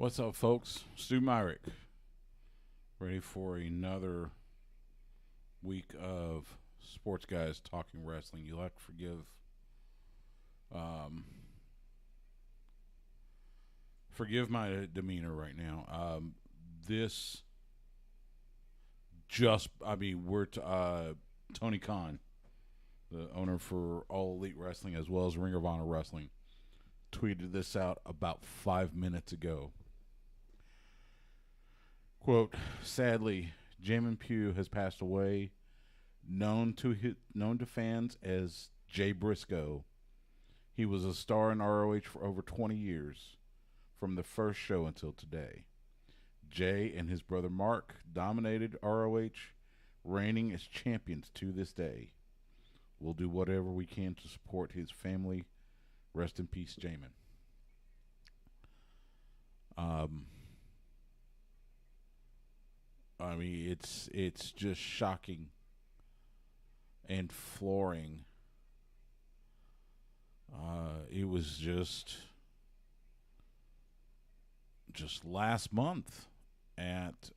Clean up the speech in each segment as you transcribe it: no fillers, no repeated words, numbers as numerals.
What's up, folks? Stu Myrick, ready for another week of sports guys talking wrestling. You'll have to um, forgive my demeanor right now. This Tony Khan, the owner for All Elite Wrestling as well as Ring of Honor Wrestling, tweeted this out about 5 minutes ago. Quote, sadly, Jamin Pugh has passed away, known to fans as Jay Briscoe. He was a star in ROH for over 20 years, from the first show until today. Jay and his brother Mark dominated ROH, reigning as champions to this day. We'll do whatever we can to support his family. Rest in peace, Jamin. It's just shocking and flooring. It was just last month at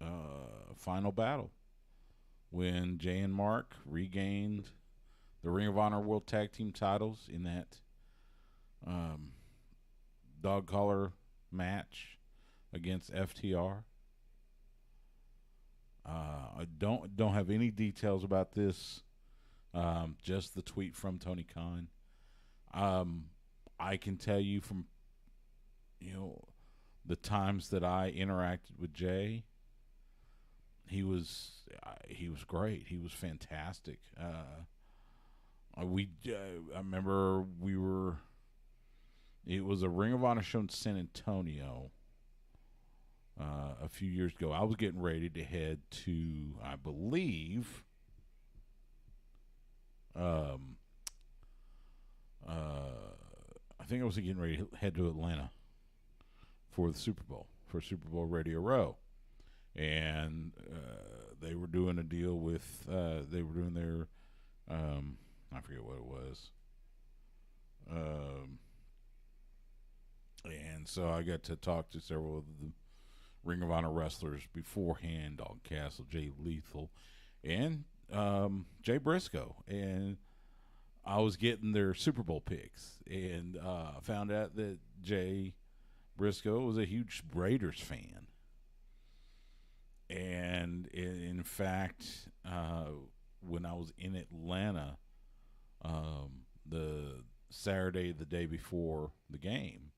Final Battle when Jay and Mark regained the Ring of Honor World Tag Team titles in that dog collar match against FTR. I don't have any details about this. Just the tweet from Tony Khan. I can tell you from the times that I interacted with Jay, he was great. He was fantastic. I remember it was a Ring of Honor show in San Antonio a few years ago. I was getting ready to head to, I believe, I think I was getting ready to head to Atlanta for the Super Bowl, for Super Bowl Radio Row. And they were doing a deal with, they were doing their, I forget what it was. And so I got to talk to several of the Ring of Honor wrestlers beforehand, Dog Castle, Jay Lethal, and Jay Briscoe. And I was getting their Super Bowl picks, and found out that Jay Briscoe was a huge Raiders fan. And in fact, when I was in Atlanta, the Saturday, the day before the game,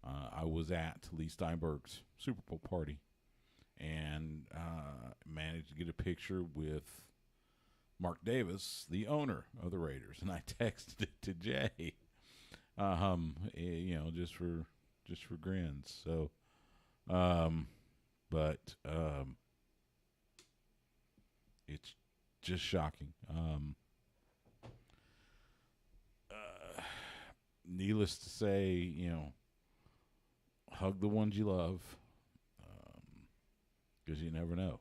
I was at Lee Steinberg's Super Bowl party and managed to get a picture with Mark Davis, the owner of the Raiders, and I texted it to Jay, just for grins. So, but it's just shocking. Needless to say, hug the ones you love, because you never know.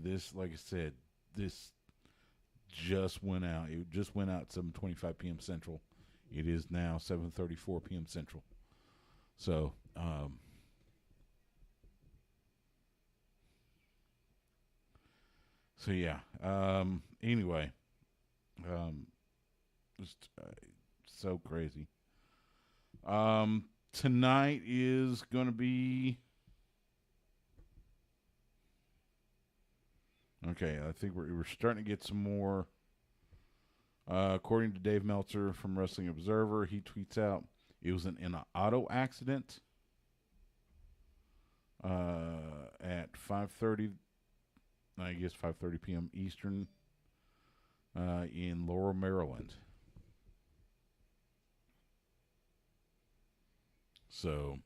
This, like I said, this just went out. It just went out at 7:25 p.m. Central. It is now 7:34 p.m. Central. So, anyway, just so crazy. Tonight is going to be okay. I think we're starting to get some more. According to Dave Meltzer from Wrestling Observer, he tweets out it was in an auto accident at 5:30. I guess 5:30 p.m. Eastern in Laurel, Maryland. So,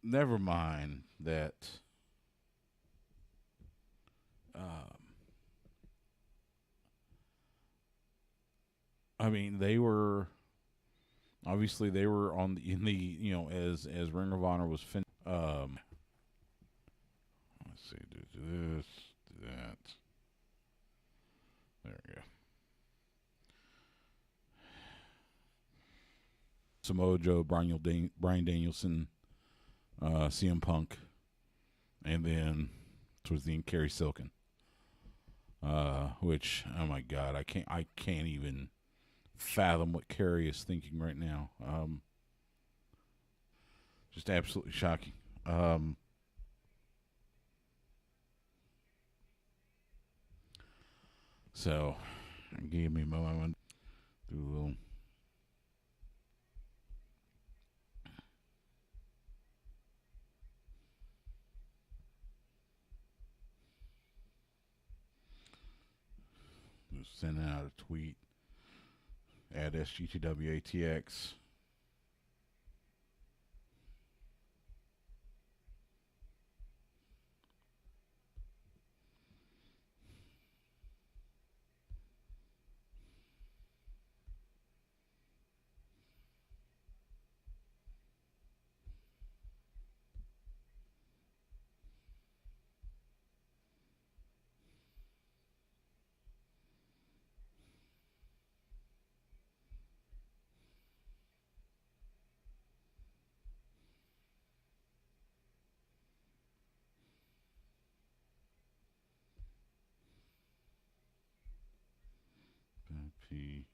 never mind that I mean, they were obviously they were on the, in the as Ring of Honor was finished. Let's see, do this, do that. There we go. Samoa Joe, Brian Danielson, CM Punk, and then towards the end, Kerry Silkin. Which, oh my God, I can't even fathom what Kerry is thinking right now. Just absolutely shocking. So, give me a moment. I want to do a little. Just sending out a tweet at SGTW ATX. P.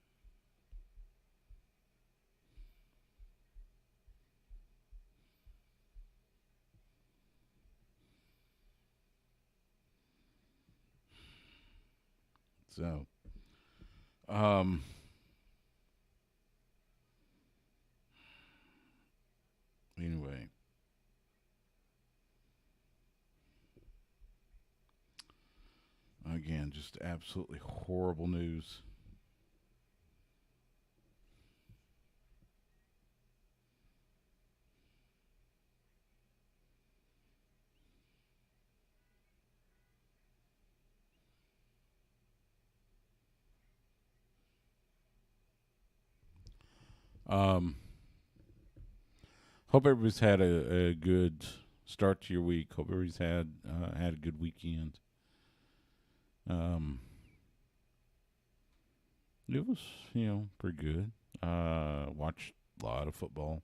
So, um, anyway, again, just absolutely horrible news. Um, Hope everybody's had a good start to your week. Hope everybody's had a good weekend. Um, it was pretty good. Watched a lot of football,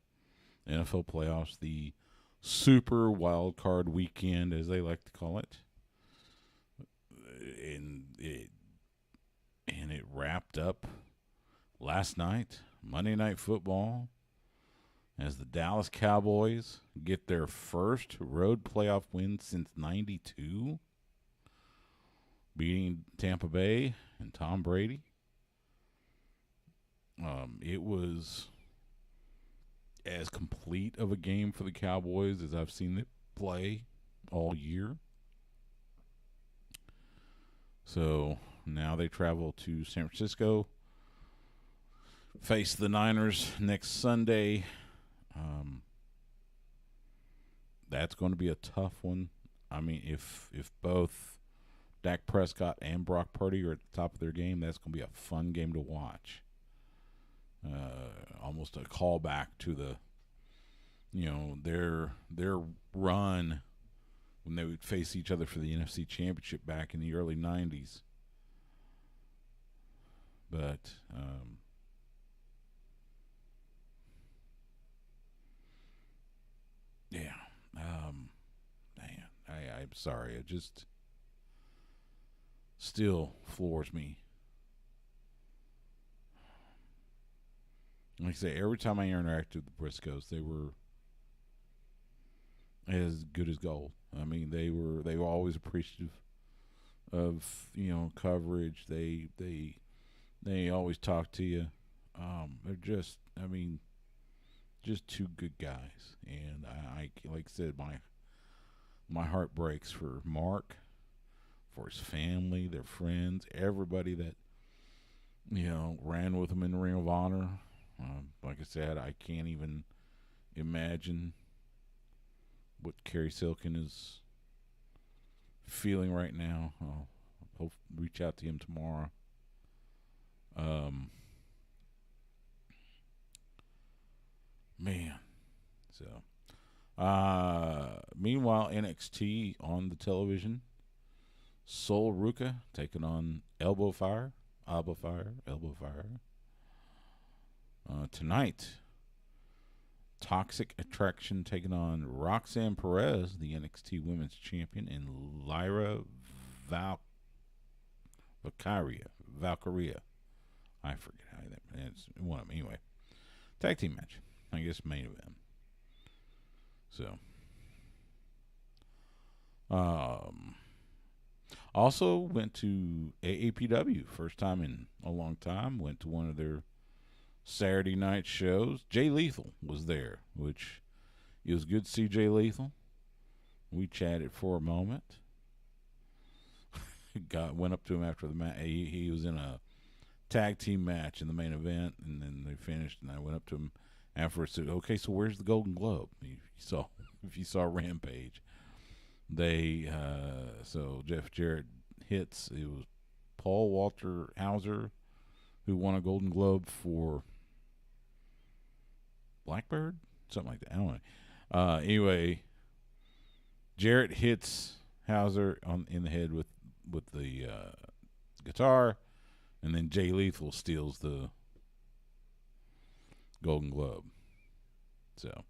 NFL playoffs, the Super Wild Card Weekend, as they like to call it, and it wrapped up last night, Monday Night Football, as the Dallas Cowboys get their first road playoff win since '92, beating Tampa Bay and Tom Brady. It was as complete of a game for the Cowboys as I've seen it play all year. So now they travel to San Francisco, face the Niners next Sunday. That's going to be a tough one. I mean, if both Dak Prescott and Brock Purdy are at the top of their game, that's going to be a fun game to watch. Almost a callback to their run when they would face each other for the NFC Championship back in the early '90s. But yeah, man, I'm sorry. It just still floors me. Like I say, every time I interacted with the Briscoes, they were as good as gold. I mean, they were always appreciative of coverage. They always talk to you. They're just, I mean, just two good guys. And I like I said, my heart breaks for Mark, for his family, their friends, everybody that ran with him in the Ring of Honor. Like I said, I can't even imagine what Kerry Silkin is feeling right now. I'll reach out to him tomorrow. Um, Man. So, meanwhile, NXT on the television. Sol Ruka taking on Elbow Fire. Elbow Fire. Tonight, Toxic Attraction taking on Roxanne Perez, the NXT Women's Champion, and Lyra Valkyria. I forget how it's one of them. Anyway, tag team match. I guess main event. So, also went to AAPW. First time in a long time. Went to one of their Saturday night shows. Jay Lethal was there, which it was good to see Jay Lethal. We chatted for a moment. Went up to him after the match. He was in a tag team match in the main event, and then they finished. And I went up to him afterwards. Said, "Okay, so where's the Golden Globe?" If you saw Rampage, so Jeff Jarrett hits. It was Paul Walter Hauser who won a Golden Globe for Blackbird, something like that. I don't know. Anyway, Jarrett hits Hauser in the head with the guitar, and then Jay Lethal steals the Golden Globe. So,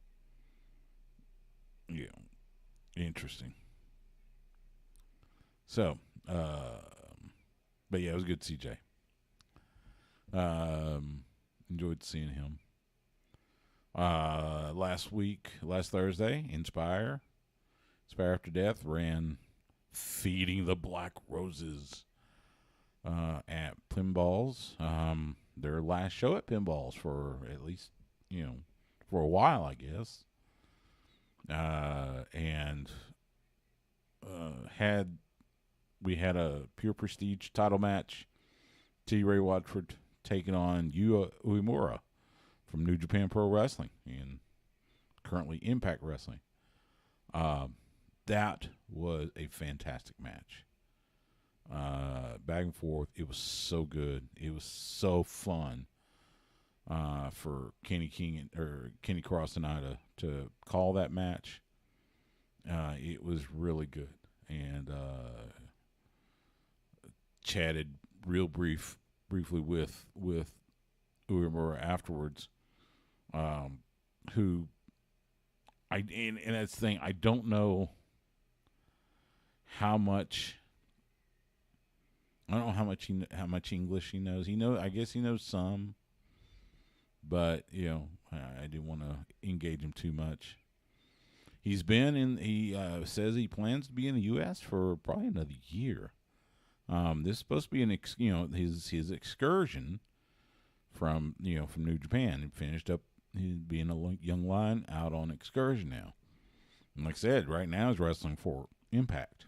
yeah, interesting. So, but yeah, it was good to see Jay. Enjoyed seeing him. Last Thursday, Inspire After Death ran Feeding the Black Roses at Pinballs. Their last show at Pinballs for at least, for a while, I guess. And we had a Pure Prestige title match. T. Ray Watford taking on Yu Uemura from New Japan Pro Wrestling and currently Impact Wrestling. That was a fantastic match. Back and forth. It was so good. It was so fun for Kenny Cross and I to call that match. It was really good. And chatted real briefly with Uemura afterwards, who and that's the thing, I don't know how much English he knows. I guess he knows some, but I didn't want to engage him too much. He says he plans to be in the U.S. for probably another year. This is supposed to be his excursion from New Japan. He finished up being a young lion out on excursion now. And like I said, right now he's wrestling for Impact.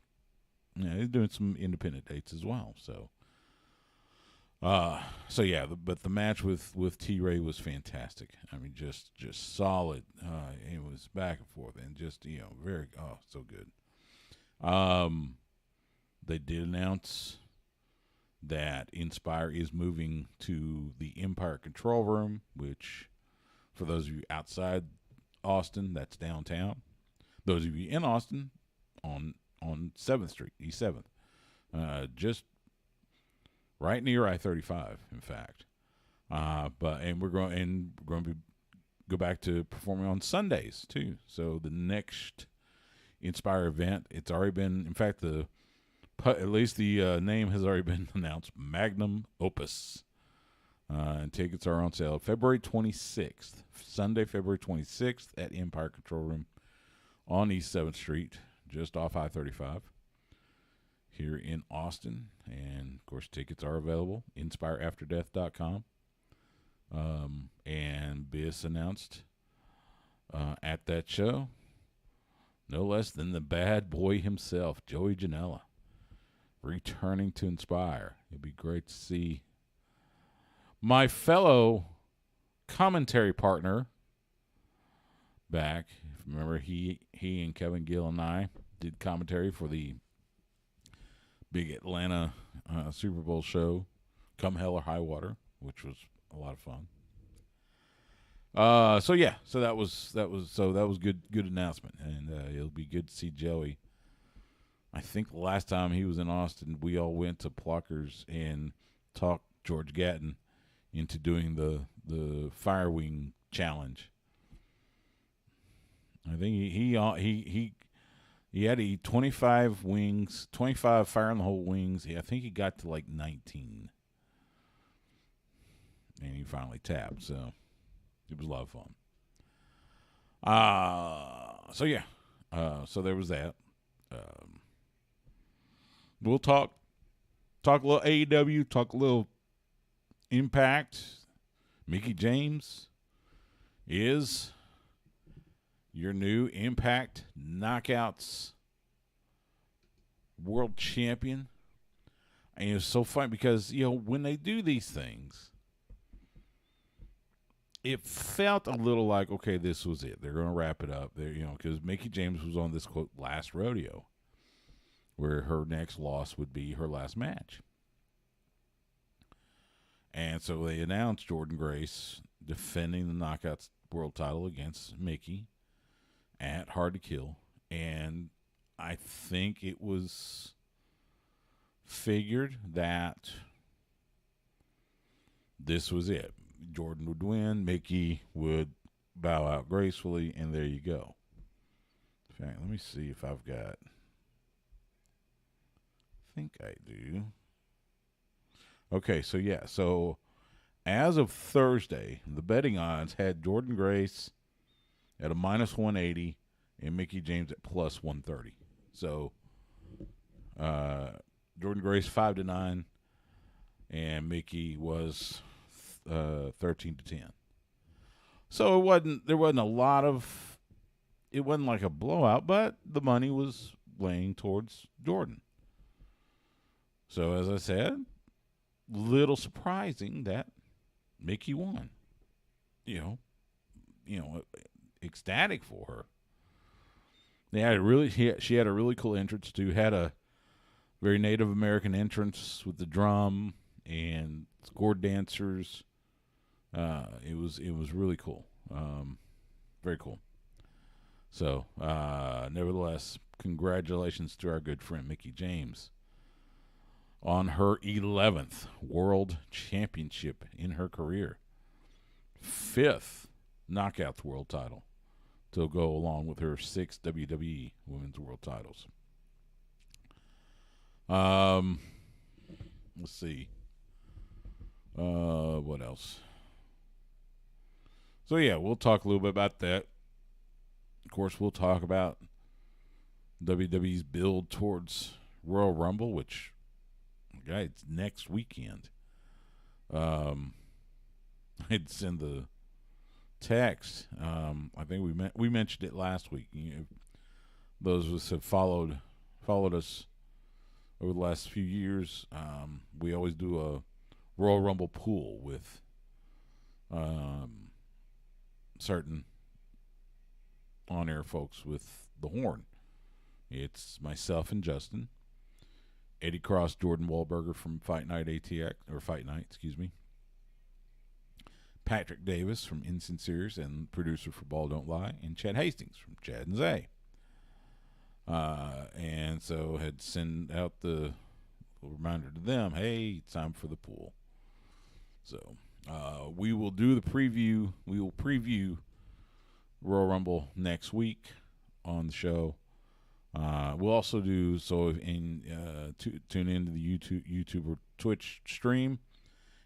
He's doing some independent dates as well. So yeah, but the match with T-Ray was fantastic. I mean, just solid. It was back and forth and just so good. They did announce that Inspire is moving to the Empire Control Room, which, for those of you outside Austin, that's downtown. Those of you in Austin, on 7th Street, East 7th, just right near I-35, in fact. We're going to go back to performing on Sundays too. So the next Inspire event, it's already been, in fact, at least the name has already been announced, Magnum Opus. And tickets are on sale February 26th, Sunday, February 26th at Empire Control Room on East 7th Street, just off I-35 here in Austin. And, of course, tickets are available, inspireafterdeath.com. And Biss announced at that show, no less than the bad boy himself, Joey Janela, returning to Inspire. It'd be great to see my fellow commentary partner back. Remember, he and Kevin Gill and I did commentary for the big Atlanta Super Bowl show, Come Hell or High Water, which was a lot of fun. So yeah, so that was good announcement, and it'll be good to see Joey. I think the last time he was in Austin, we all went to Pluckers and talked George Gatton into doing the Fire Wing challenge. I think he had to eat 25 wings, 25 fire in the hole wings. I think he got to like 19, and he finally tapped. So it was a lot of fun. So yeah, so there was that. We'll talk a little AEW, talk a little Impact. Mickie James is your new Impact Knockouts World Champion. And it was so fun because, when they do these things, it felt a little like, okay, this was it. They're going to wrap it up. Because Mickie James was on this, quote, last rodeo, where her next loss would be her last match. And so they announced Jordynne Grace defending the Knockouts World title against Mickie at Hard to Kill. And I think it was figured that this was it. Jordynne would win, Mickie would bow out gracefully, and there you go. In fact, let me see if I've got... I think I do. Okay, so yeah. So as of Thursday, the betting odds had Jordynne Grace at a minus 180 and Mickie James at plus 130. So Jordynne Grace 5-9 and Mickie was 13-10. So there wasn't a lot of, it wasn't like a blowout, but the money was laying towards Jordynne. So as I said, little surprising that Mickie won. Ecstatic for her. She had a really cool entrance too. Had a very Native American entrance with the drum and scored dancers. It was really cool. Very cool. So, nevertheless, congratulations to our good friend Mickie James on her 11th World Championship in her career. 5th Knockouts World title to go along with her 6 WWE Women's World titles. Let's see. What else? So, yeah, we'll talk a little bit about that. Of course, we'll talk about WWE's build towards Royal Rumble, which... it's next weekend. I'd send the text. I think we mentioned it last week. Those of us have followed us over the last few years. We always do a Royal Rumble pool with certain on-air folks with the horn. It's myself and Justin. Eddie Cross, Jordan Wahlberger from Fight Night, excuse me. Patrick Davis from Insinceres and producer for Ball Don't Lie, and Chad Hastings from Chad and Zay. And so had sent out the reminder to them, hey, it's time for the pool. So we will do the preview. We will preview Royal Rumble next week on the show. We'll also do tune into the YouTube or Twitch stream,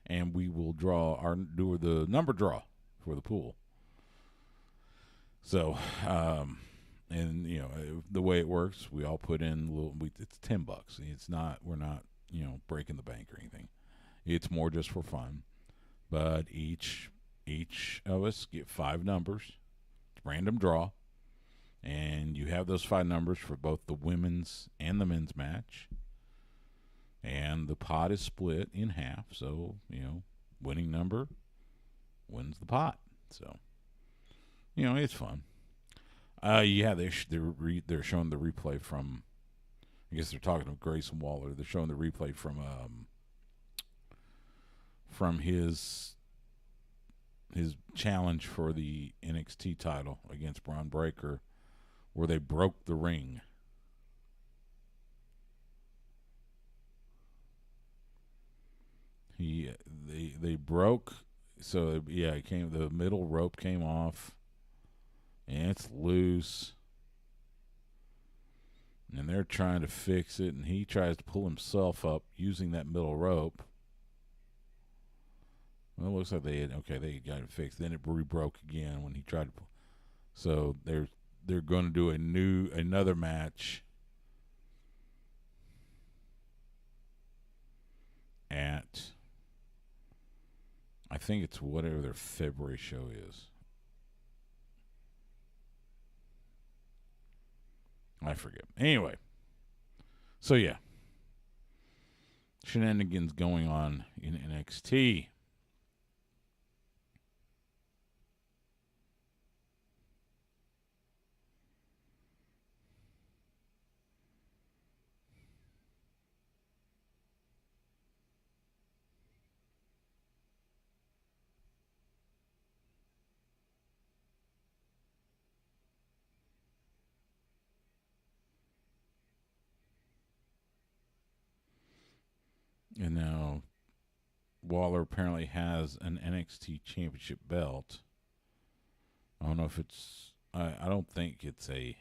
and we will do the number draw for the pool. So, and the way it works, we all put in it's $10. It's not, we're not breaking the bank or anything. It's more just for fun. But each of us get 5 numbers, random draw. And you have those 5 numbers for both the women's and the men's match. And the pot is split in half. So, winning number wins the pot. So, it's fun. Yeah, they're showing the replay from, I guess they're talking to Grayson Waller. They're showing the replay from his his challenge for the NXT title against Braun Breaker, where they broke the ring. They broke, so yeah, it came, the middle rope came off, and it's loose, and they're trying to fix it, and he tries to pull himself up using that middle rope. Well, it looks like they got it fixed. Then it re-broke again when he tried to. So they're going to do another match at, I think it's whatever their February show is. I forget. Anyway, so yeah, shenanigans going on in NXT. And now Waller apparently has an NXT championship belt. I don't know if it's, I don't think it's a,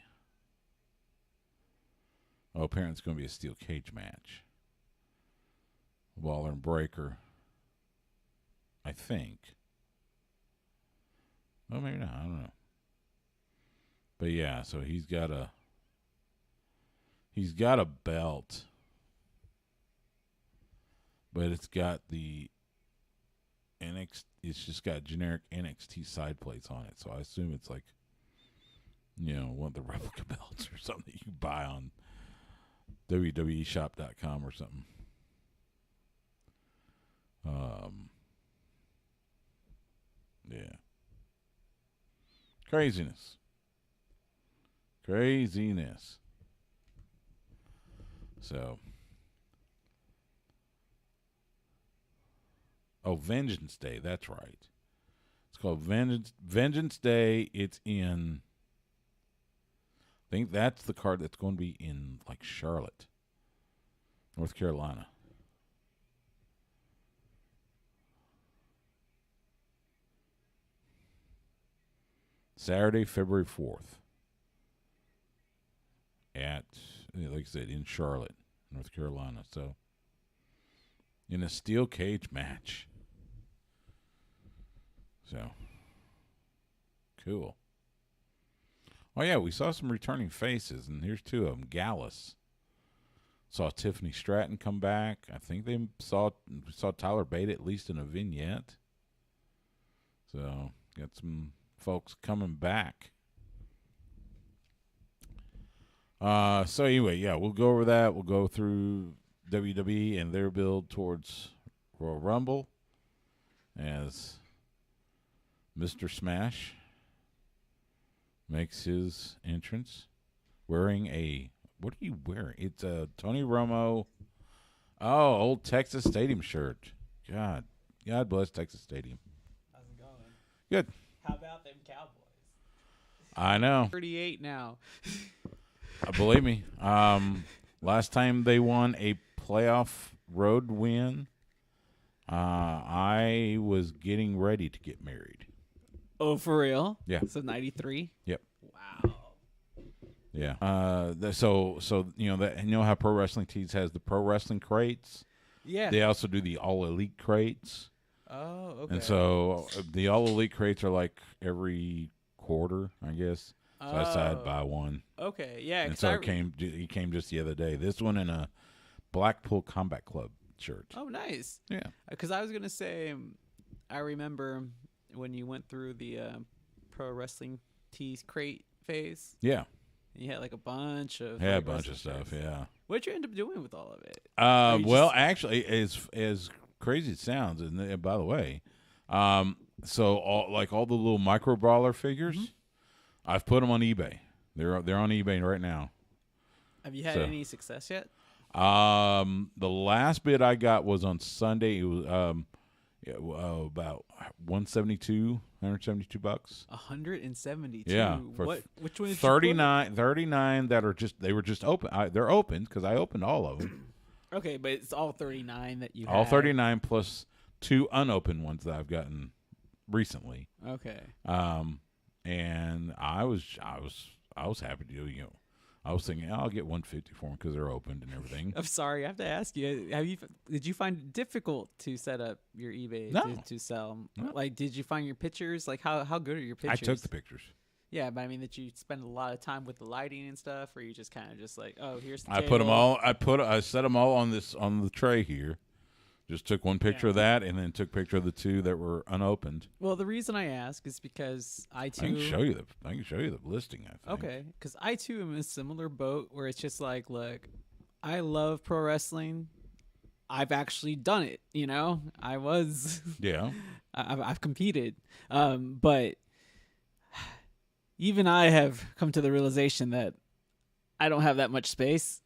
apparently it's going to be a steel cage match. Waller and Breaker, I think. Oh, maybe not. I don't know. But yeah, so he's got a belt, but it's got the NXT. It's just got generic NXT side plates on it. So I assume it's like, one of the replica belts or something that you buy on WWEshop.com or something. Yeah. Craziness. So. Oh, Vengeance Day. That's right. It's called Vengeance Day. It's in, I think that's the card that's going to be in, like, Charlotte, North Carolina. Saturday, February 4th. At, like I said, in Charlotte, North Carolina. So, in a steel cage match. So, cool. Oh, yeah, we saw some returning faces, and here's two of them. Gallus. Saw Tiffany Stratton come back. I think they saw Tyler Bate at least in a vignette. So, got some folks coming back. So anyway, yeah, we'll go over that. We'll go through WWE and their build towards Royal Rumble as Mr. Smash makes his entrance wearing a, what are you wearing? It's a Tony Romo, old Texas Stadium shirt. God bless Texas Stadium. How's it going? Good. How about them Cowboys? I know. 38 now. Believe me. Last time they won a playoff road win, I was getting ready to get married. Oh, for real? Yeah. So 93? Yep. Wow. Yeah. So how Pro Wrestling Tees has the Pro Wrestling crates? Yeah. They also do the All Elite crates. Oh, okay. And so the All Elite crates are like every quarter, I guess. So I decided to buy one. Okay, yeah. And so he came just the other day. This one in a Blackpool Combat Club shirt. Oh, nice. Yeah. Because I was going to say, I remember when you went through the Pro Wrestling Tees crate phase. Yeah. You had like a bunch of a bunch of stuff, yeah. What'd you end up doing with all of it? Actually, as crazy as it sounds, and by the way, so all the little micro brawler figures, I've put them on eBay. They're on eBay right now. Have you had any success yet? The last bid I got was on Sunday. It Yeah, well, about 172 bucks. 172. Yeah, Which one? Did 39 that are just they were just open. They're opened because I opened all of them. Okay, but it's all 39 that you All had. 39 plus 2 unopened ones that I've gotten recently. Okay. And I was happy to do. I was thinking I'll get 150 for them because they're opened and everything. I'm sorry, I have to ask you. Did you find it difficult to set up your eBay to sell? No. Like, did you find your pictures? Like, how good are your pictures? I took the pictures. Yeah, but I mean, that you spend a lot of time with the lighting and stuff, or you just kind of just like, oh, here's the I table. put them all. I set them all on the tray here. Just took one picture of that, and then took a picture of the 2 that were unopened. Well, the reason I ask is because I can show you the listing. I think. Okay, because I too am in a similar boat where it's just like, look, I love pro wrestling. I've actually done it. I was. Yeah. I've competed, but even I have come to the realization that I don't have that much space,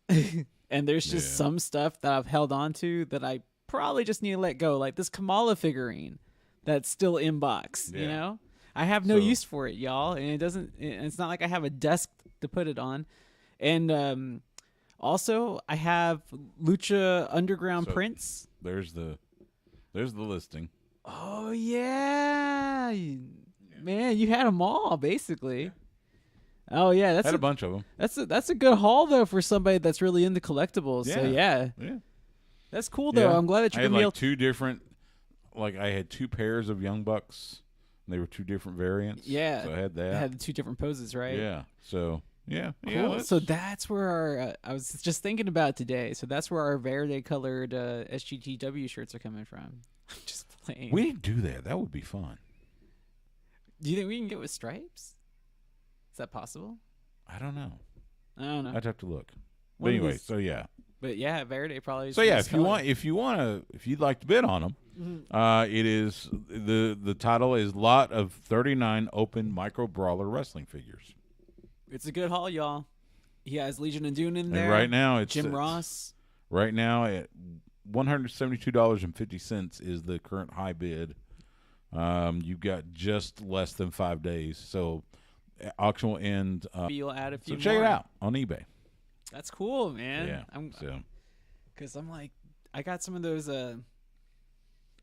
and there's just some stuff that I've held on to that I probably just need to let go, like this Kamala figurine that's still in box. I have no use for it, y'all, and it's not like I have a desk to put it on. And also I have Lucha Underground prints. There's the listing. Oh yeah, man, you had them all basically. Oh yeah, had a bunch of them. That's a good haul though for somebody that's really into collectibles. Yeah. So yeah. That's cool though. Yeah. I'm glad that you I had can be two different. Like I had 2 pairs of Young Bucks. And they were 2 different variants. Yeah. So I had that. I had the 2 different poses, right? Yeah. So yeah. Cool. Yeah. So that's where our I was just thinking about today. So that's where our Verde colored SGTW shirts are coming from. I'm just playing. We need to do that. That would be fun. Do you think we can get with stripes? Is that possible? I don't know. I'd have to look. But anyway, so yeah. But yeah, Verde probably. So yeah, if you'd like to bid on them, it is the title is lot of 39 open micro brawler wrestling figures. It's a good haul, y'all. He has Legion of Doom in there. And right now it's Jim Ross. Right now at $172.50 is the current high bid. You've got just less than 5 days, so auction will end. You'll add a few. So check it out on eBay. That's cool, man. Yeah. Because I'm like, I got some of those. I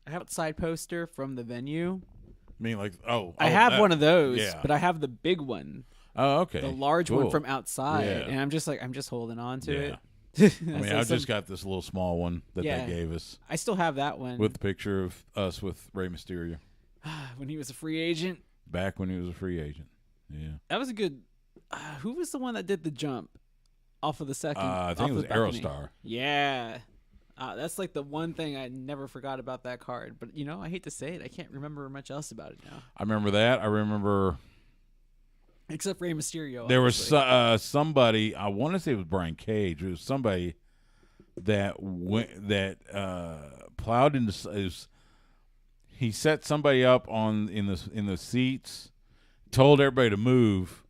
have a side poster from the venue. I mean, like, I have one of those, yeah. But I have the big one. Oh, okay. The large one from outside, Yeah. and I'm just holding on to it. I mean, I just got this little small one that they gave us. I still have that one with the picture of us with Rey Mysterio when he was a free agent. Back when he was a free agent. Yeah, that was a good. Who was the one that did the jump off of the second? I think it was Aerostar. Yeah. That's like the one thing I never forgot about that card. But, I hate to say it. I can't remember much else about it now. I remember that. I remember. Except Rey Mysterio. There was somebody, I want to say it was Brian Cage. It was somebody that plowed into. He set somebody up in the seats, told everybody to move.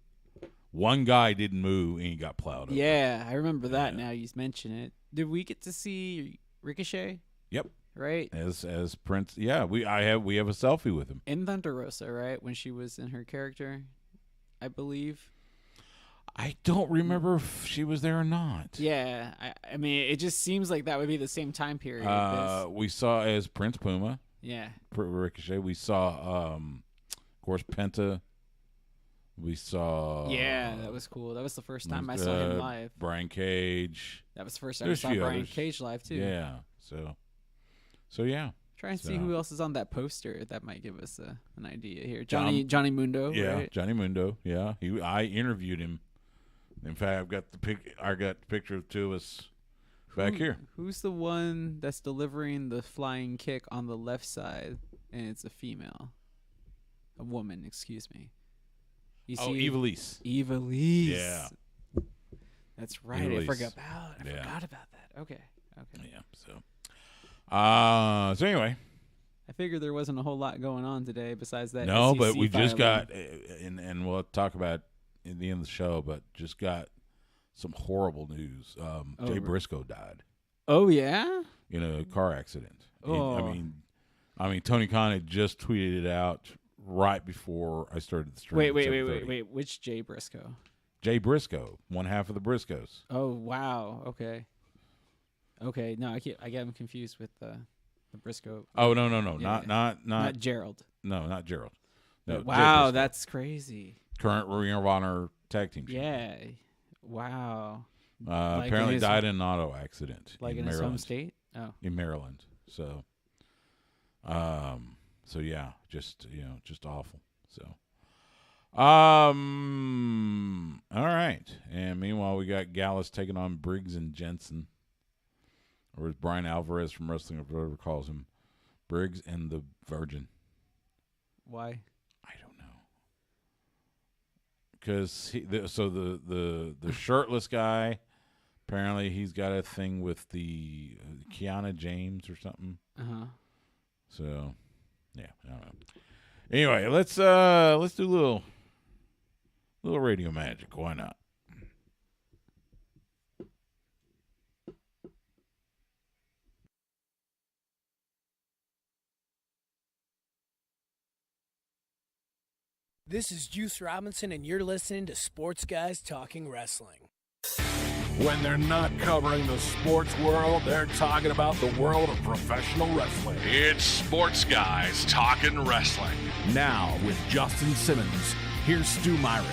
One guy didn't move, and he got plowed over. Yeah, I remember that now you mention it. Did we get to see Ricochet? Yep. Right? As Prince. Yeah, we have a selfie with him. In Thunder Rosa, right? When she was in her character, I believe. I don't remember if she was there or not. Yeah. I mean, it just seems like that would be the same time period. We saw as Prince Puma. Yeah. Ricochet. We saw, of course, Penta. We saw. Yeah, that was cool. That was the first time I saw him live. Brian Cage. That was the first time I saw Brian Cage live too. Yeah. So yeah. Try and see who else is on that poster. That might give us an idea here. Johnny Mundo. Yeah, right? Johnny Mundo. Yeah, I interviewed him. In fact, I've got I got the picture of 2 of us back here. Who's the one that's delivering the flying kick on the left side, and it's a female, a woman? Excuse me. You see, Ivelisse. Ivelisse. Yeah. That's right. Ivelisse. I forgot about that. Okay. Yeah. So anyway, I figured there wasn't a whole lot going on today besides that. No, SEC but we just filing. got, and we'll talk about in the end of the show, but just got some horrible news. Jay Briscoe died. Oh yeah. In a car accident. Oh. I mean, I mean, Tony Khan had just tweeted it out right before I started the stream. Wait. Which Jay Briscoe? Jay Briscoe, one half of the Briscoes. Oh, wow. Okay. No, I get him confused with the Briscoe. Oh, no. Yeah. Not Gerald. No, not Gerald. No, wow, that's crazy. Current Ring of Honor tag team champion. Yeah. Wow. Apparently died in an auto accident. Like in his home state? Oh. In Maryland. So yeah, just awful. So all right. And meanwhile we got Gallus taking on Briggs and Jensen. Or as Brian Alvarez from Wrestling Observer calls him, Briggs and the Virgin. Why? I don't know. Because the shirtless guy, apparently he's got a thing with the Kiana James or something. So, yeah, I don't know. Anyway, let's do a little radio magic. Why not? This is Juice Robinson, and you're listening to Sports Guys Talking Wrestling. When they're not covering the sports world, they're talking about the world of professional wrestling. It's Sports Guys Talking Wrestling. Now, with Justin Simmons, here's Stu Myrick.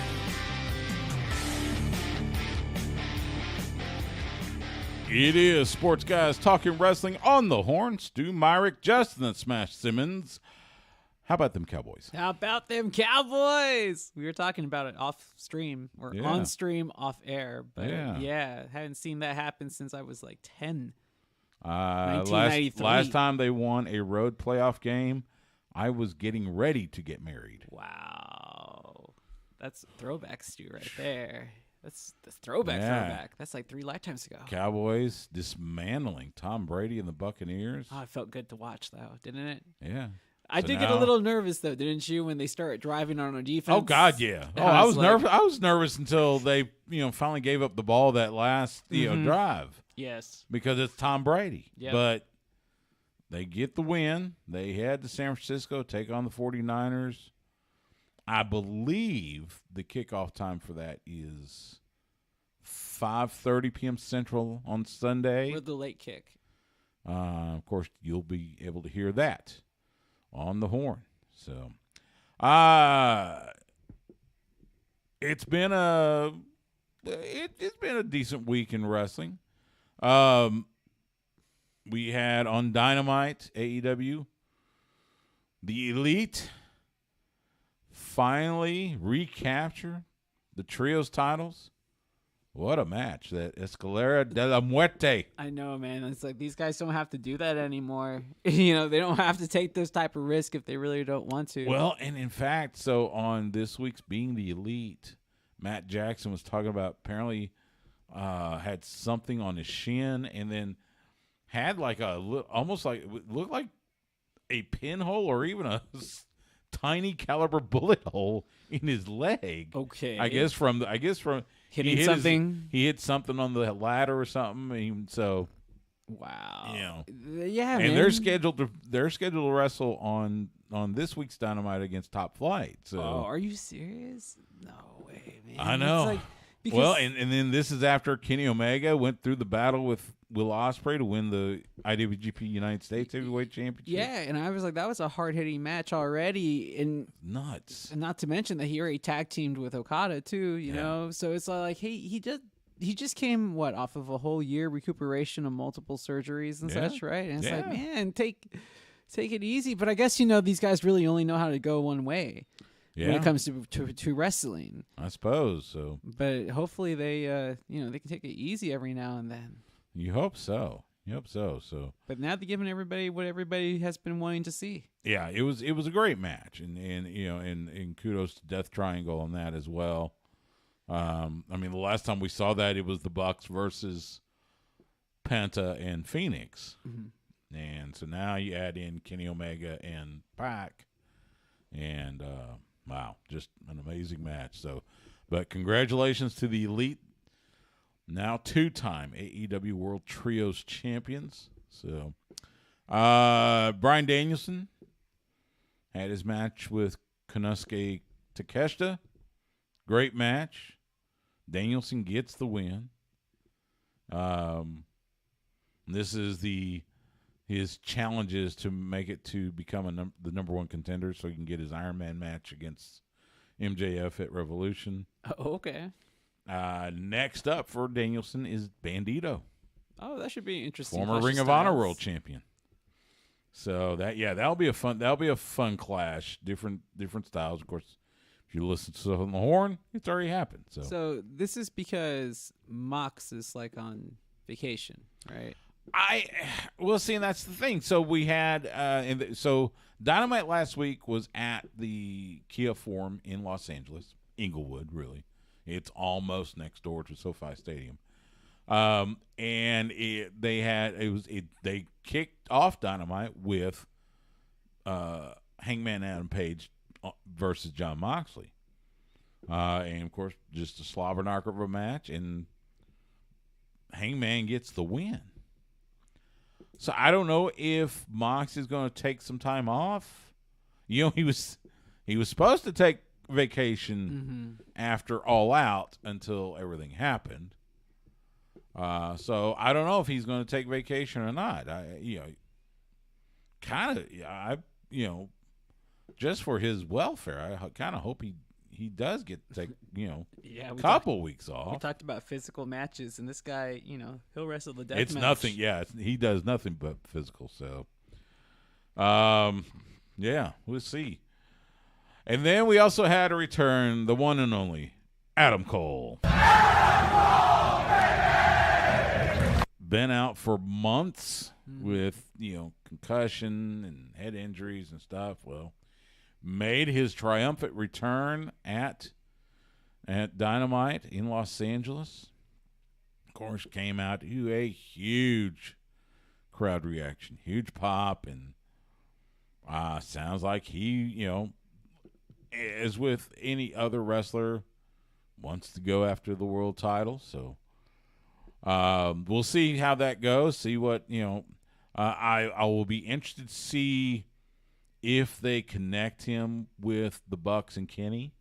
It is Sports Guys Talking Wrestling on the Horn. Stu Myrick, Justin the Smash Simmons. How about them Cowboys? How about them Cowboys? We were talking about it off stream or on stream, off air. But yeah, hadn't seen that happen since I was like 10. 1993. Last time they won a road playoff game, I was getting ready to get married. Wow. That's throwback, Stu, right there. That's the throwback. That's like 3 lifetimes ago. Cowboys dismantling Tom Brady and the Buccaneers. Oh, it felt good to watch, though, didn't it? Yeah. I did get a little nervous though, didn't you, when they started driving on our defense? Oh God, yeah. I was nervous. I was nervous until they, finally gave up the ball that last, drive. Yes. Because it's Tom Brady. Yep. But they get the win. They head to San Francisco, take on the 49ers. I believe the kickoff time for that is 5:30 p.m. Central on Sunday. With the late kick. Of course, you'll be able to hear that on the Horn. So, it's been a decent week in wrestling. We had on Dynamite AEW, the Elite finally recapture the trios titles. What a match, that Escalera de la Muerte. I know, man. It's like these guys don't have to do that anymore. They don't have to take those type of risks if they really don't want to. Well, and in fact, so on this week's Being the Elite, Matt Jackson was talking about apparently had something on his shin and then had like almost like looked like a pinhole or even a tiny caliber bullet hole in his leg. Okay. I guess from hitting something. He hit something on the ladder or something. So, wow. Yeah, and man. they're scheduled to wrestle on this week's Dynamite against Top Flight. So, are you serious? No way, man. I know. It's like, well, and then this is after Kenny Omega went through the battle with Will Ospreay to win the IWGP United States Heavyweight Championship. Yeah, and I was like, that was a hard-hitting match already. And nuts. And not to mention that he already tag teamed with Okada too, you know? So it's like, hey, he just came, off of a whole year recuperation of multiple surgeries and such, right? And it's like, man, take it easy. But I guess, these guys really only know how to go one way. When it comes to wrestling, I suppose so. But hopefully they they can take it easy every now and then. You hope so. So. But now they're giving everybody what everybody has been wanting to see. Yeah, it was a great match, and kudos to Death Triangle on that as well. I mean, the last time we saw that, it was the Bucks versus Penta and Phoenix, and so now you add in Kenny Omega and Pac, and wow, just an amazing match. So, but congratulations to the Elite, now 2-time AEW World Trios Champions. So, Bryan Danielson had his match with Konosuke Takeshita. Great match. Danielson gets the win. This is his challenges to make it to become the number one contender, so he can get his Iron Man match against MJF at Revolution. Oh, okay. Next up for Danielson is Bandito. Oh, that should be interesting. Former Ring of Honor World Champion. So that'll be a fun clash. Different styles, of course. If you listen to on the horn, it's already happened. So this is because Mox is like on vacation, right? We'll see, and that's the thing. So we had so Dynamite last week was at the Kia Forum in Los Angeles, Inglewood, really. It's almost next door to SoFi Stadium. And they kicked off Dynamite with Hangman Adam Page versus Jon Moxley. And of course, just a slobber knocker of a match, and Hangman gets the win. So I don't know if Mox is going to take some time off. You know, he was supposed to take vacation after All Out until everything happened. So I don't know if he's going to take vacation or not. Just for his welfare, I kind of hope he does get to take, a couple weeks off. We talked about physical matches, and this guy, he'll wrestle the death It's match. nothing. Yeah, he does nothing but physical. So, we'll see. And then we also had a return, the one and only Adam Cole. Been out for months with, concussion and head injuries and stuff. Well, made his triumphant return at Dynamite in Los Angeles. Of course, came out to a huge crowd reaction, huge pop, and sounds like he, as with any other wrestler, wants to go after the world title. So we'll see how that goes. See what I will be interested to see if they connect him with the Bucks and Kenny.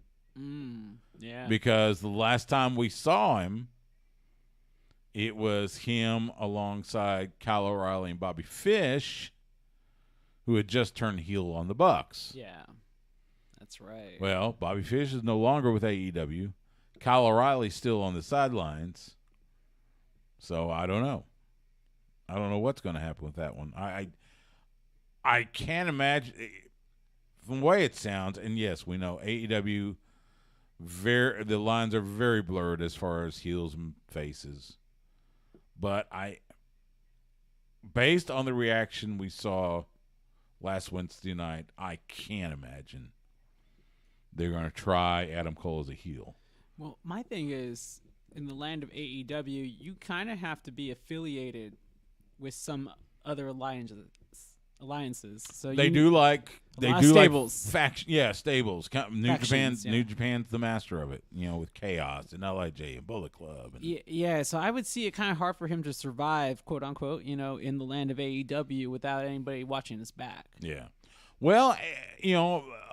Yeah. Because the last time we saw him, it was him alongside Kyle O'Reilly and Bobby Fish, who had just turned heel on the Bucks. Yeah. That's right. Well, Bobby Fish is no longer with AEW. Kyle O'Reilly's still on the sidelines. So I don't know. I don't know what's going to happen with that one. I can't imagine, from the way it sounds, and yes, we know AEW, the lines are very blurred as far as heels and faces. But based on the reaction we saw last Wednesday night, I can't imagine they're going to try Adam Cole as a heel. Well, my thing is, in the land of AEW, you kind of have to be affiliated with some other alliances. So they do like stables. Stables. New Factions, Japan's the master of it. With Chaos and LIJ and Bullet Club. And yeah. So I would see it kind of hard for him to survive, quote unquote, in the land of AEW without anybody watching his back. Yeah. Well,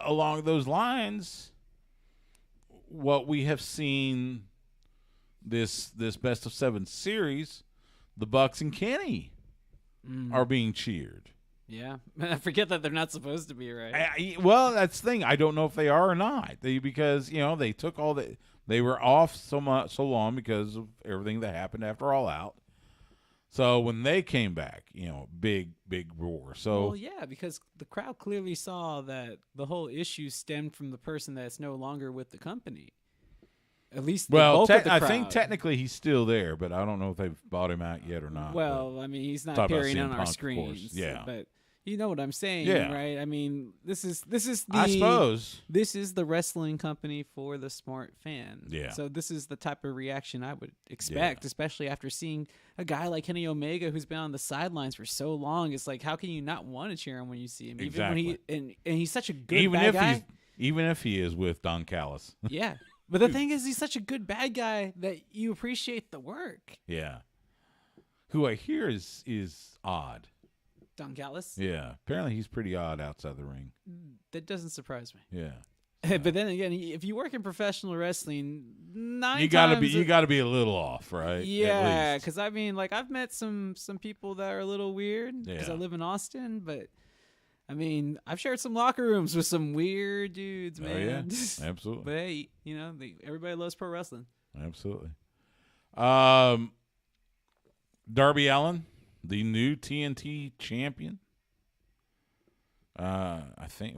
along those lines, what we have seen this best of 7 series, the Bucks and Kenny are being cheered. Yeah, I forget that they're not supposed to be, right? Well, that's the thing. I don't know if they are or not. Because they took they were off so long because of everything that happened after All Out. So when they came back, big roar. So well, yeah, because the crowd clearly saw that the whole issue stemmed from the person that's no longer with the company. At least the bulk of the crowd. I think technically he's still there, but I don't know if they've bought him out yet or not. Well, I mean, he's not appearing on our screens. Yeah, but you know what I'm saying, yeah. Right? I mean, this is I suppose this is the wrestling company for the smart fan. Yeah. So this is the type of reaction I would expect, especially after seeing a guy like Kenny Omega who's been on the sidelines for so long. It's like, how can you not want to cheer him when you see him? Exactly. Even when and he's such a good bad guy. Even if he is with Don Callis. Yeah. But the thing is, he's such a good bad guy that you appreciate the work. Yeah. Who I hear is odd. Don Callis? Yeah. Apparently he's pretty odd outside the ring. That doesn't surprise me. Yeah. But then again, if you work in professional wrestling, You gotta be a little off, right? Yeah, because I mean, like I've met some people that are a little weird because I Yeah. live in Austin, but I mean, I've shared some locker rooms with some weird dudes, man. Oh yeah, absolutely. But hey, everybody loves pro wrestling. Absolutely. Darby Allin, the new TNT champion. I think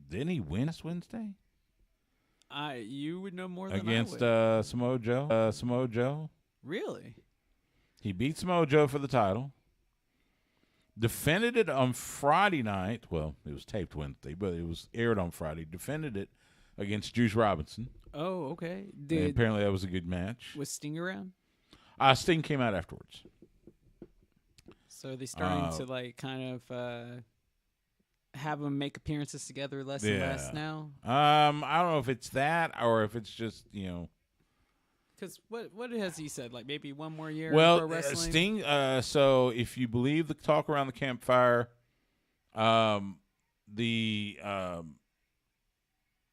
didn't he win this Wednesday You would know more than against I would. Samoa Joe? Samoa Joe. Really? He beat Samoa Joe for the title. Defended it on Friday night. Well, it was taped Wednesday, but it was aired on Friday. Defended it against Juice Robinson. Oh, okay. And apparently that was a good match. Was Sting around? Sting came out afterwards. So are they starting to like kind of have them make appearances together less and less now? I don't know if it's that or if it's just Because what has he said? Like maybe one more year. Well, in pro wrestling? Sting. So if you believe the talk around the campfire, the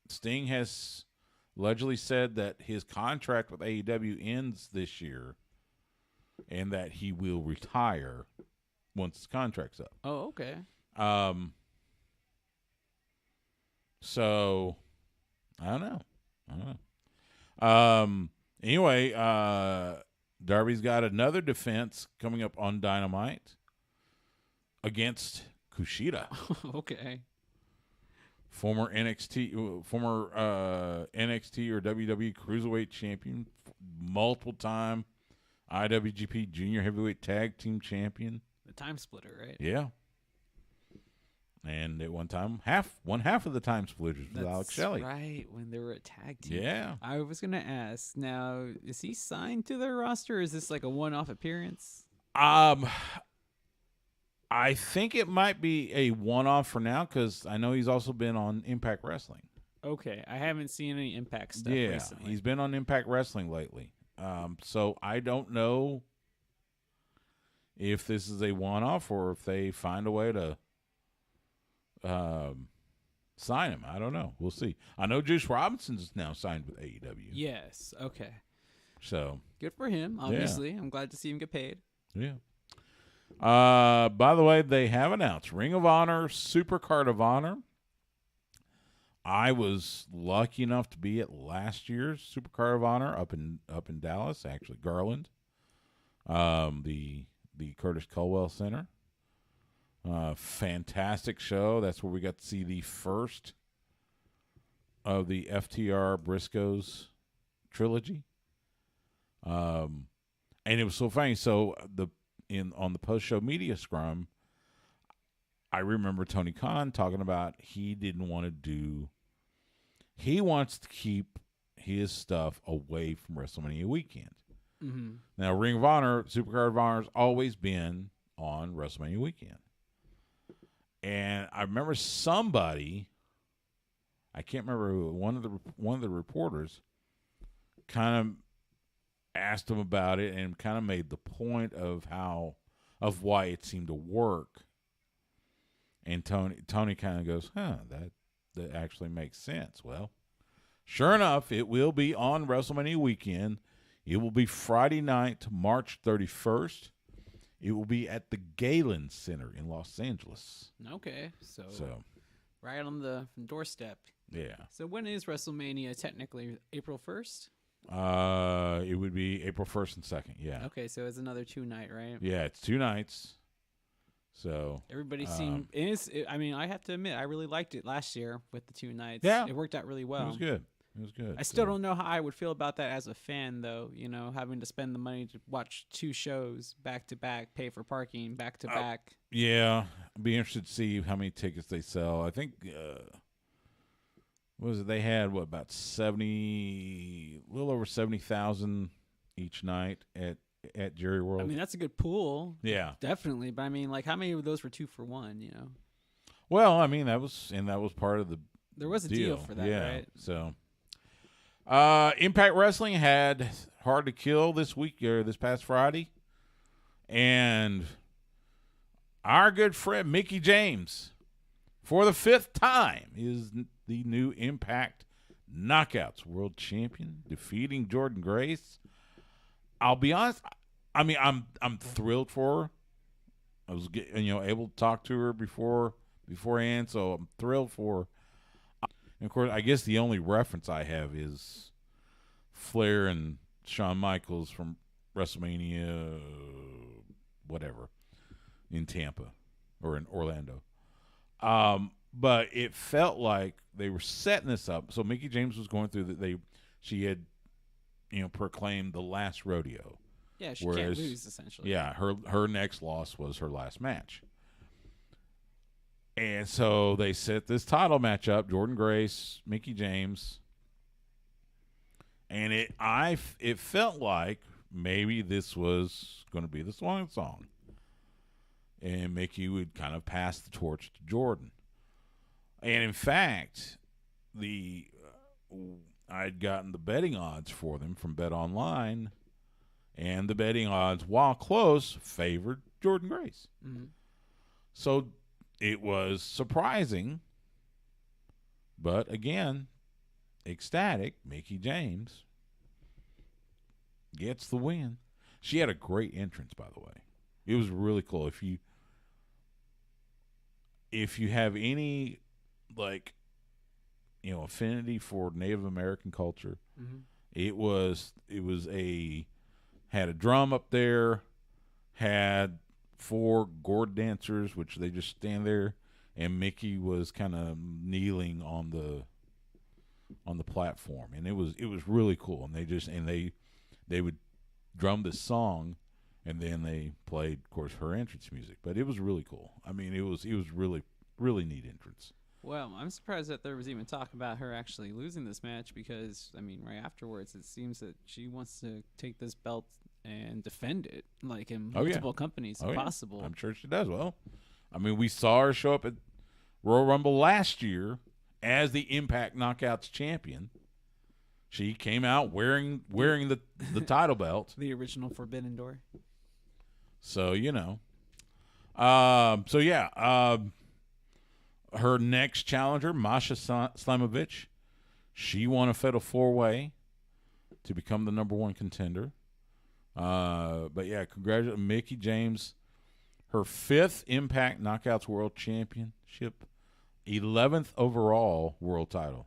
Sting has allegedly said that his contract with AEW ends this year, and that he will retire once his contract's up. Oh, okay. So I don't know. Anyway, Darby's got another defense coming up on Dynamite against Kushida, Okay. former NXT or WWE Cruiserweight champion, multiple-time IWGP Junior Heavyweight Tag Team champion. The time splitter, right? Yeah. And at one time, one half of the time splitters was Alex Shelley. Right, when they were a tag team. Yeah. I was going to ask, now, is he signed to their roster, or is this like a one-off appearance? I think it might be a one-off for now because I know he's also been on Impact Wrestling. Okay, I haven't seen any Impact stuff Yeah, recently. he's been on Impact Wrestling lately. So I don't know if this is a one-off or if they find a way to sign him. I don't know. We'll see. I know Juice Robinson's now signed with AEW. Yes, okay. So Good for him, obviously. I'm glad to see him get paid. yeah. By the way, they have announced Ring of Honor, Super Card of Honor. I was lucky enough to be at last year's Super Card of Honor up in Dallas, actually Garland, the Curtis Culwell Center. Fantastic show. That's where we got to see the first of the FTR Briscoes trilogy. And it was so funny. So on the post-show media scrum, I remember Tony Khan talking about he wants to keep his stuff away from WrestleMania weekend. Mm-hmm. Now, Ring of Honor, Supercard of Honor has always been on WrestleMania weekend. And I remember somebody, I can't remember who, one of the reporters kind of asked him about it and kind of made the point of why it seemed to work. And Tony kind of goes, that actually makes sense. Well, sure enough, it will be on WrestleMania weekend. It will be Friday night, March 31st. It will be at the Galen Center in Los Angeles. Okay, so right on the doorstep. Yeah. So when is WrestleMania technically? April 1st? It would be April 1st and 2nd, yeah. Okay, so it's another 2-night, right? Yeah, it's 2 nights. So Everybody seemed. I mean, I have to admit, I really liked it last year with the 2 nights. Yeah. It worked out really well. It was good. It was good. I still don't know how I would feel about that as a fan, though. Having to spend the money to watch 2 shows back to back, pay for parking back to back. Yeah, I'd be interested to see how many tickets they sell. I think, what was it? They had, about a little over 70,000 each night at Jerry World. I mean, that's a good pool. Yeah. Definitely. But I mean, like, how many of those were 2 for 1, Well, I mean, that was part of the There was a deal for that, yeah. right? So, Impact Wrestling had Hard to Kill this past Friday, and our good friend Mickie James, for the 5th time, is the new Impact Knockouts World Champion, defeating Jordynne Grace. I'll be honest. I mean, I'm thrilled for her. I was able to talk to her beforehand, so I'm thrilled for her. And of course, I guess the only reference I have is Flair and Shawn Michaels from WrestleMania, whatever, in Tampa or in Orlando. But it felt like they were setting this up. So Mickie James was going through that. She had, proclaimed the last rodeo. Yeah, she can't lose, essentially. Yeah, her next loss was her last match. And so they set this title match up, Jordynne Grace, Mickie James. And it felt like maybe this was going to be the swan song. And Mickie would kind of pass the torch to Jordynne. And in fact, I'd gotten the betting odds for them from Bet Online, and the betting odds, while close, favored Jordynne Grace. Mm-hmm. So it was surprising, but again, ecstatic. Mickie James gets the win. She had a great entrance, by the way. It was really cool. If you have any affinity for Native American culture, mm-hmm. Had a drum up there, had 4 gourd dancers, which they just stand there, and Mickie was kind of kneeling on the platform, and it was really cool. And they would drum this song, and then they played, of course, her entrance music. But it was really cool. I mean, it was really, really neat entrance. Well, I'm surprised that there was even talk about her actually losing this match, because, I mean, right afterwards, it seems that she wants to take this belt and defend it, like in multiple companies if possible. I'm sure she does. Well, I mean, we saw her show up at Royal Rumble last year as the Impact Knockouts champion. She came out wearing the title belt. The original Forbidden Door. So, her next challenger, Masha Slamovich, she won a fatal 4-way to become the number 1 contender. But yeah, congratulations, Mickie James, her 5th Impact Knockouts World Championship, 11th overall world title,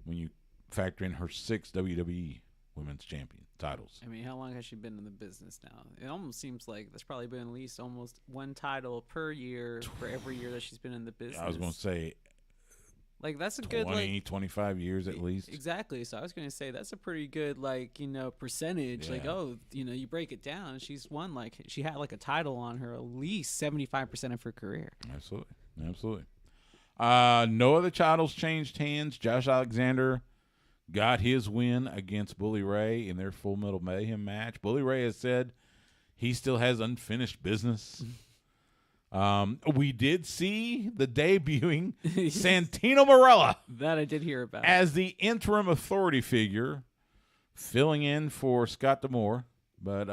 when you factor in her 6 WWE Women's Champion titles. I mean, how long has she been in the business now? It almost seems like there's probably been at least almost 1 title per year for every year that she's been in the business. I was going to say, like, that's a 25 years at least. Exactly. So I was going to say that's a pretty good, percentage. Yeah. Like, you break it down. She's won, she had a title on her at least 75% of her career. Absolutely. No other titles changed hands. Josh Alexander got his win against Bully Ray in their Full Metal Mayhem match. Bully Ray has said he still has unfinished business. We did see the debuting Santino Marella. That I did hear about. As the interim authority figure, filling in for Scott D'Amore. But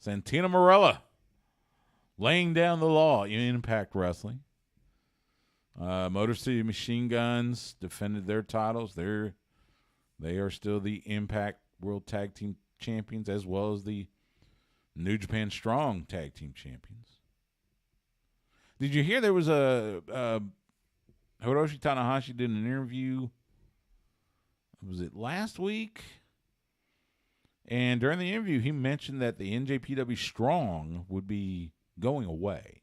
Santino Marella laying down the law in Impact Wrestling. Motor City Machine Guns defended their titles. They are still the Impact World Tag Team Champions, as well as the New Japan Strong Tag Team Champions. Did you hear there was a Hiroshi Tanahashi did an interview? Was it last week? And during the interview, he mentioned that the NJPW Strong would be going away.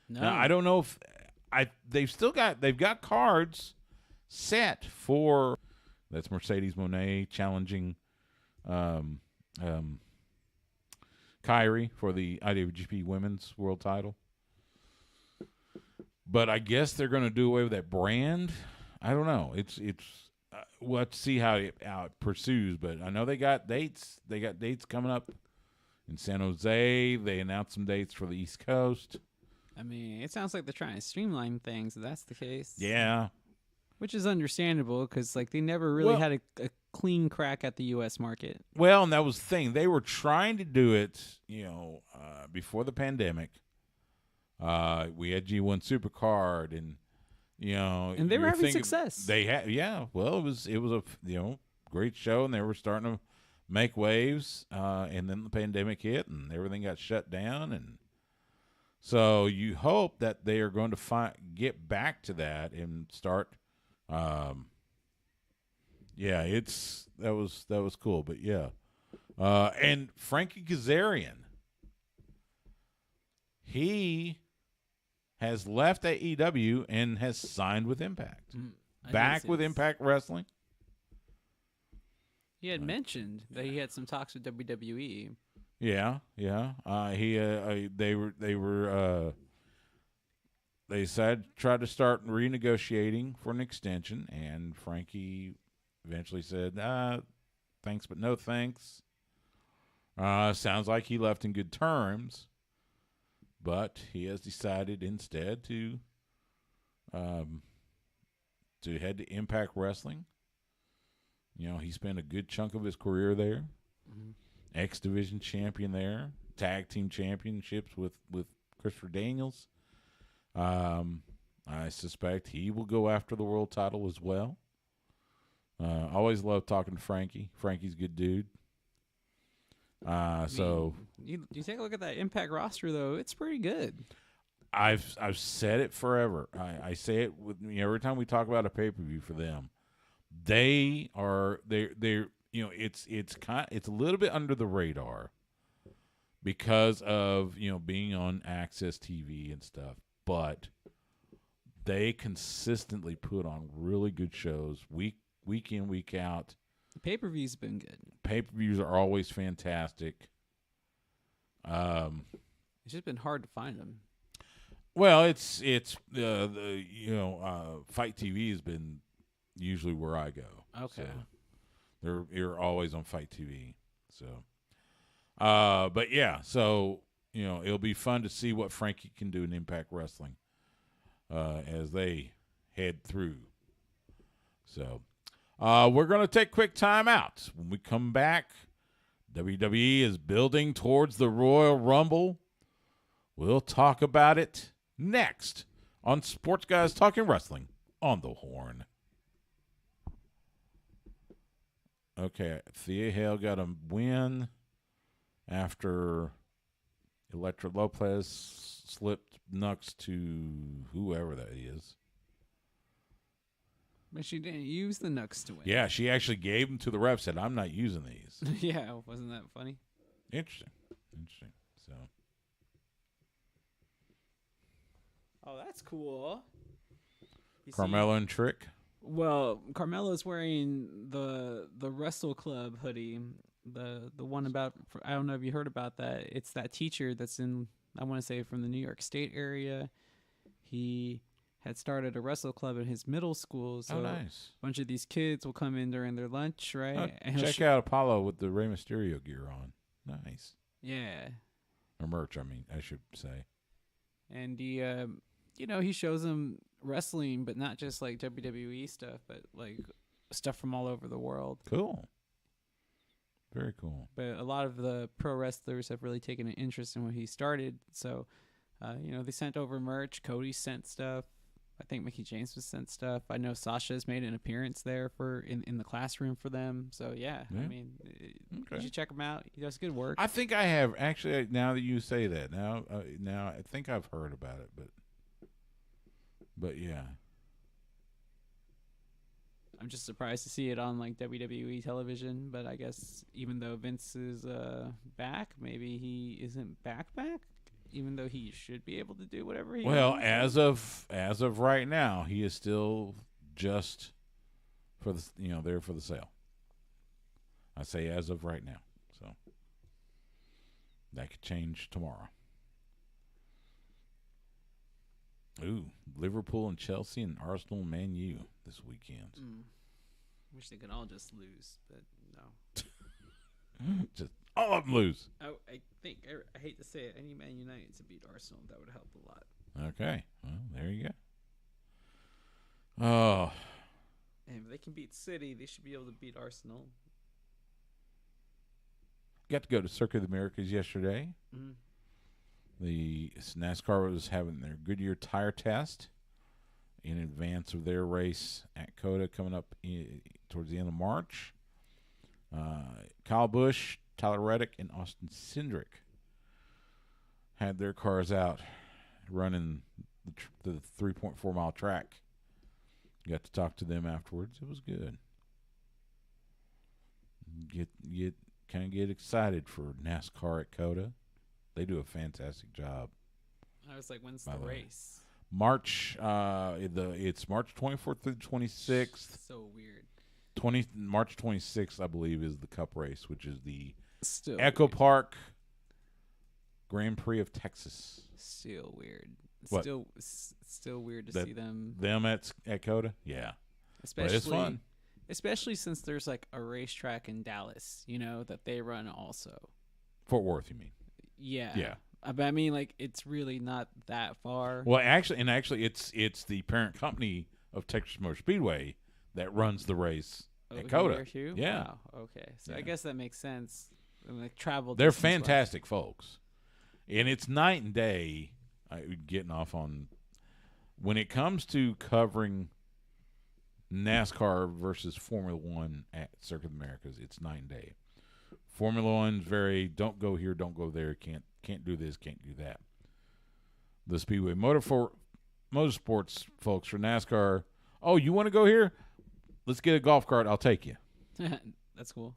No. Now, I don't know if they've got cards set for, that's Mercedes Moné challenging Kyrie for the IWGP Women's World Title. But I guess they're going to do away with that brand. I don't know. Let's see how it pursues. But I know they got dates. They got dates coming up in San Jose. They announced some dates for the East Coast. I mean, it sounds like they're trying to streamline things, if that's the case. Yeah. Which is understandable, because they never really had a clean crack at the U.S. market. Well, and that was the thing. They were trying to do it, before the pandemic. We had G1 Supercard, and And they were you're having thinking- success. They had, yeah. Well, it was a great show, and they were starting to make waves. And then the pandemic hit, and everything got shut down, and so you hope that they are going to get back to that and start. That was cool, but yeah. And Frankie Kazarian, he has left AEW and has signed with Impact. Back with Impact Wrestling. He had mentioned that he had some talks with WWE. Yeah. They decided to try to start renegotiating for an extension, and Frankie eventually said, thanks, but no thanks. Sounds like he left in good terms, but he has decided instead to head to Impact Wrestling. He spent a good chunk of his career there. X Division champion there, tag team championships with Christopher Daniels. I suspect he will go after the world title as well. Always love talking to Frankie. Frankie's a good dude. So you take a look at that Impact roster, though; it's pretty good. I've said it forever. I say it with every time we talk about a pay-per-view for them. They're it's a little bit under the radar because of being on Access TV and stuff, but they consistently put on really good shows week in, week out. The pay-per-view's been good. Pay-per-views are always fantastic. It's just been hard to find them. Well, it's Fight TV has been usually where I go. Okay. So you're always on Fight TV. So, but yeah, so it'll be fun to see what Frankie can do in Impact Wrestling as they head through. So, we're going to take a quick time out. When we come back, WWE is building towards the Royal Rumble. We'll talk about it next on Sports Guys Talking Wrestling on the Horn. Okay, Thea Hale got a win after Elektra Lopez slipped Nux to whoever that is. But she didn't use the Nux to win. Yeah, she actually gave them to the ref, said, I'm not using these. Yeah, wasn't that funny? Interesting. So. Oh, that's cool. Carmella and Trick. Well, Carmella's wearing the Wrestle Club hoodie, the one about, I don't know if you heard about that. It's that teacher that's in, I want to say, from the New York State area. He had started a wrestle club in his middle school. So nice. A bunch of these kids will come in during their lunch, right? And check out Apollo with the Rey Mysterio gear on. Nice. Yeah. Or merch, I should say. And he shows them wrestling, but not just like WWE stuff, but like stuff from all over the world. Cool. Very cool. But a lot of the pro wrestlers have really taken an interest in what he started. So, they sent over merch. Cody sent stuff. I think Mickey James was sent stuff. I know Sasha's made an appearance there in the classroom for them. So yeah. I mean, you should check him out. He does good work. I think I have actually. Now that you say that, now I think I've heard about it, but yeah. I'm just surprised to see it on like WWE television, but I guess even though Vince is back, maybe he isn't back, even though he should be able to do whatever he wants. as of right now, he is still just for the there for the sale. I say as of right now, so that could change tomorrow. Ooh, Liverpool and Chelsea and Arsenal and Man U this weekend. Wish they could all just lose, but no. Just all of them lose. I think, I hate to say it, I need Man United to beat Arsenal. That would help a lot. Okay, well, there you go. Oh. And if they can beat City, they should be able to beat Arsenal. Got to go to Circuit of the Americas yesterday. The NASCAR was having their Goodyear tire test in advance of their race at COTA coming up towards the end of March. Kyle Busch, Tyler Reddick, and Austin Cindric had their cars out running the 3.4 mile track. Got to talk to them afterwards. It was good. Get excited for NASCAR at COTA. They do a fantastic job. I was like, when's the race? March. It's March 24th through the 26th. So weird. March 26th, I believe, is the Cup race, which is the Still Echo weird. Park Grand Prix of Texas. Still weird. What? Still weird to see them at COTA. Yeah, especially but it's fun. Especially since there's like a racetrack in Dallas, that they run also. Fort Worth, you mean? Yeah. Yeah. But I mean, like, it's really not that far. Well, actually, it's the parent company of Texas Motor Speedway that runs the race at COTA. Here too? Yeah. Wow. Okay. So Yeah. I guess that makes sense. And, like, travel. They're distance-wise. fantastic folks, and it's night and day. Getting off on when it comes to covering NASCAR versus Formula One at Circuit of the Americas, it's night and day. Formula One's very don't go here, don't go there, can't do this, can't do that. The Speedway Motorsports folks for NASCAR, oh, you want to go here? Let's get a golf cart, I'll take you. That's cool.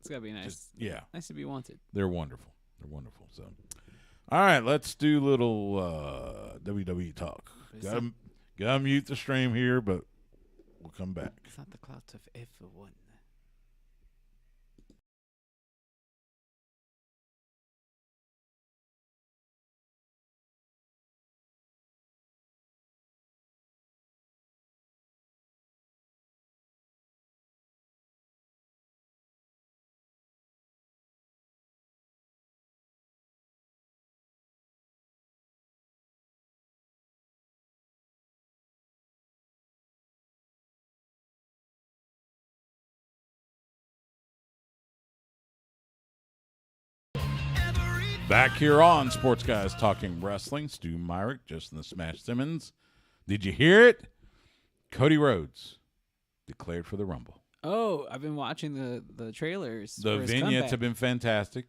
It's gotta be nice. Yeah. Nice to be wanted. They're wonderful. So all right, let's do a little WWE talk. Gotta mute the stream here, but we'll come back. It's not the clout of F1. Back here on Sports Guys Talking Wrestling, Stu Myrick, Justin the Smash Simmons. Did you hear it? Cody Rhodes declared for the Rumble. Oh, I've been watching the trailers. The for his vignettes comeback. have been fantastic.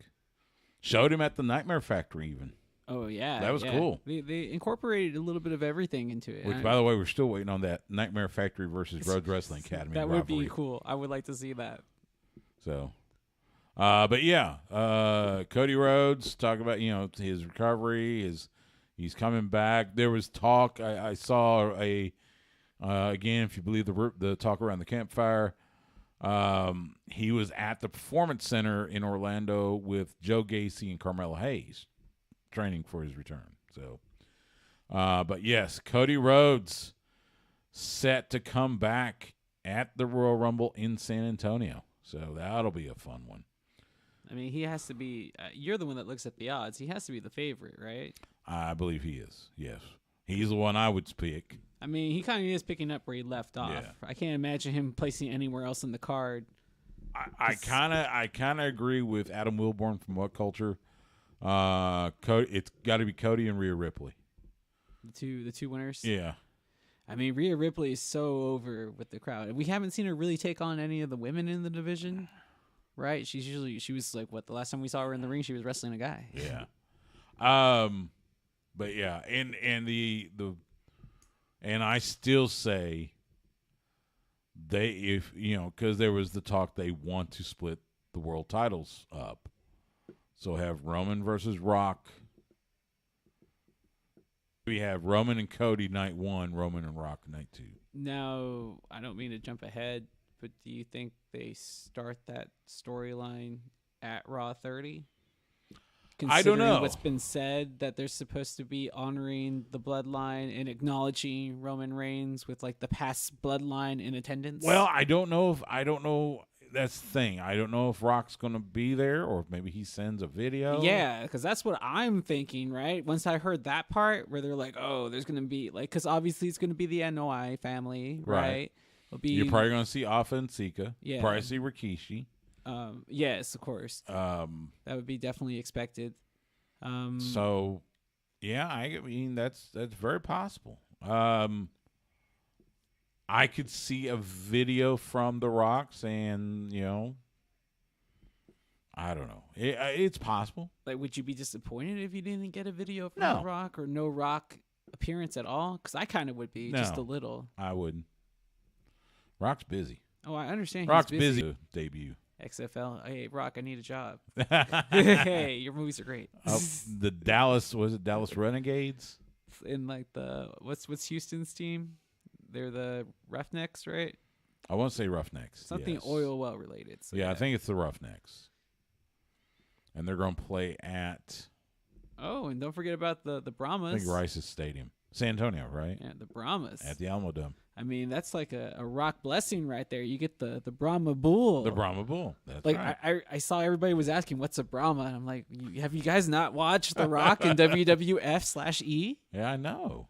Showed him at the Nightmare Factory even. Oh, yeah. That was yeah. cool. They incorporated a little bit of everything into it. Which, by the way, we're still waiting on that Nightmare Factory versus Rhodes Wrestling Academy That would rivalry. be cool. I would like to see that. So, but yeah, Cody Rhodes, talk about, his recovery, he's coming back. There was talk, I saw again, if you believe the talk around the campfire, he was at the Performance Center in Orlando with Joe Gacy and Carmelo Hayes training for his return. So, but yes, Cody Rhodes set to come back at the Royal Rumble in San Antonio. So that'll be a fun one. I mean, he has to be. You're the one that looks at the odds. He has to be the favorite, right? I believe he is. Yes, he's the one I would pick. I mean, he kind of is picking up where he left off. Yeah. I can't imagine him placing anywhere else in the card. I kind of agree with Adam Wilborn from What Culture. Cody, it's got to be Cody and Rhea Ripley. The two winners. Yeah. I mean, Rhea Ripley is so over with the crowd. We haven't seen her really take on any of the women in the division, right? She was like, what, the last time we saw her in the ring, she was wrestling a guy. Yeah. But yeah, and I still say because there was the talk they want to split the world titles up. So have Roman versus Rock. We have Roman and Cody night 1, Roman and Rock night 2. Now, I don't mean to jump ahead, but do you think they start that storyline at Raw 30? I don't know. What's been said, that they're supposed to be honoring the bloodline and acknowledging Roman Reigns with like the past bloodline in attendance. Well, I don't know. That's the thing. I don't know if Rock's going to be there or if maybe he sends a video. Yeah, because that's what I'm thinking, right? Once I heard that part where they're like, oh, there's going to be, like, because obviously it's going to be the NOI family, right? It'll be, You're probably going to see Afa and Sika. Yeah. Probably see Rikishi. Yes, of course. That would be definitely expected. So Yeah, I mean that's very possible. I could see a video from The Rock saying, I don't know. It's possible. Like, would you be disappointed if you didn't get a video from No. The Rock or no Rock appearance at all? Because I kind of would be, just a little. I wouldn't. Rock's busy. Oh, I understand. Rock's he's busy. to debut. XFL. Hey, Rock, I need a job. Hey, your movies are great. The Dallas Renegades? In like the what's Houston's team? They're the Roughnecks, right? I want to say Roughnecks. Something yes. oil well related. So yeah, I think it's the Roughnecks. And they're going to play at... Oh, and don't forget about the Brahmas. I think Rice's Stadium. San Antonio, right? Yeah, the Brahmas. At the Alamo Dome. I mean, that's like a Rock blessing right there. You get the Brahma Bull. The Brahma Bull. That's like, right. I saw everybody was asking, what's a Brahma? And I'm like, have you guys not watched The Rock in WWF/E? Yeah, I know.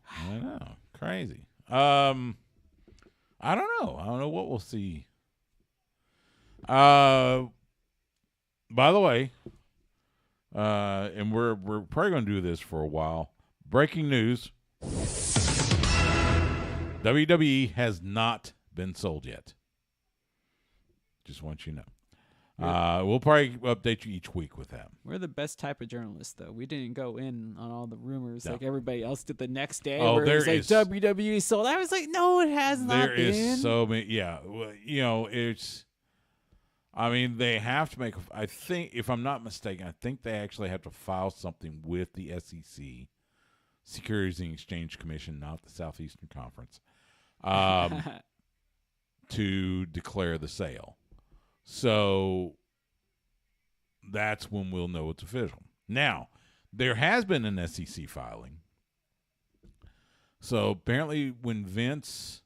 Crazy. I don't know. I don't know what we'll see. By the way, and we're probably going to do this for a while. Breaking news. WWE has not been sold yet. Just want you to know. We'll probably update you each week with that. We're the best type of journalists, though. We didn't go in on all the rumors No. like everybody else did the next day. Oh, where there it was like WWE sold. I was like, no, it has not There been. is so many. Yeah, it's. I mean, they have to make. I think, if I'm not mistaken, I think they actually have to file something with the SEC, Securities and Exchange Commission, not the Southeastern Conference, to declare the sale. So that's when we'll know it's official. Now, there has been an SEC filing. So apparently when Vince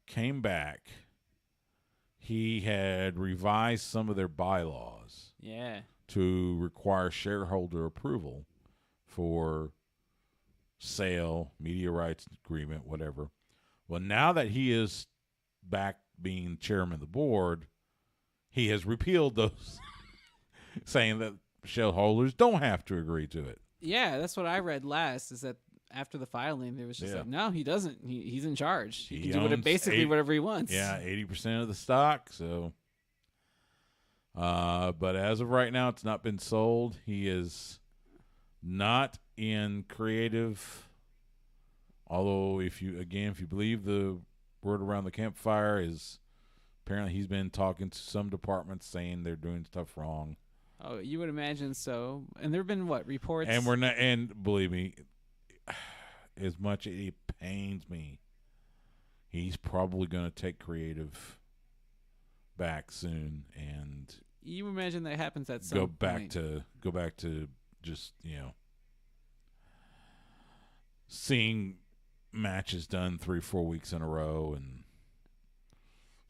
came back, he had revised some of their bylaws Yeah. to require shareholder approval for sale, media rights agreement, whatever. Well, now that he is back being chairman of the board, he has repealed those, saying that shareholders don't have to agree to it. Yeah, that's what I read last, is that after the filing, there was just Yeah. like, no, he doesn't. He's in charge. He can do owns basically whatever he wants. Yeah, 80% of the stock. So, but as of right now, it's not been sold. He is not in creative. Although, if you believe the word around the campfire, is apparently he's been talking to some departments saying they're doing stuff wrong. Oh, you would imagine so. And there have been reports? And we're not. And believe me, as much as it pains me, he's probably going to take creative back soon and You imagine that happens at some go back point. to just seeing matches done 3-4 weeks in a row and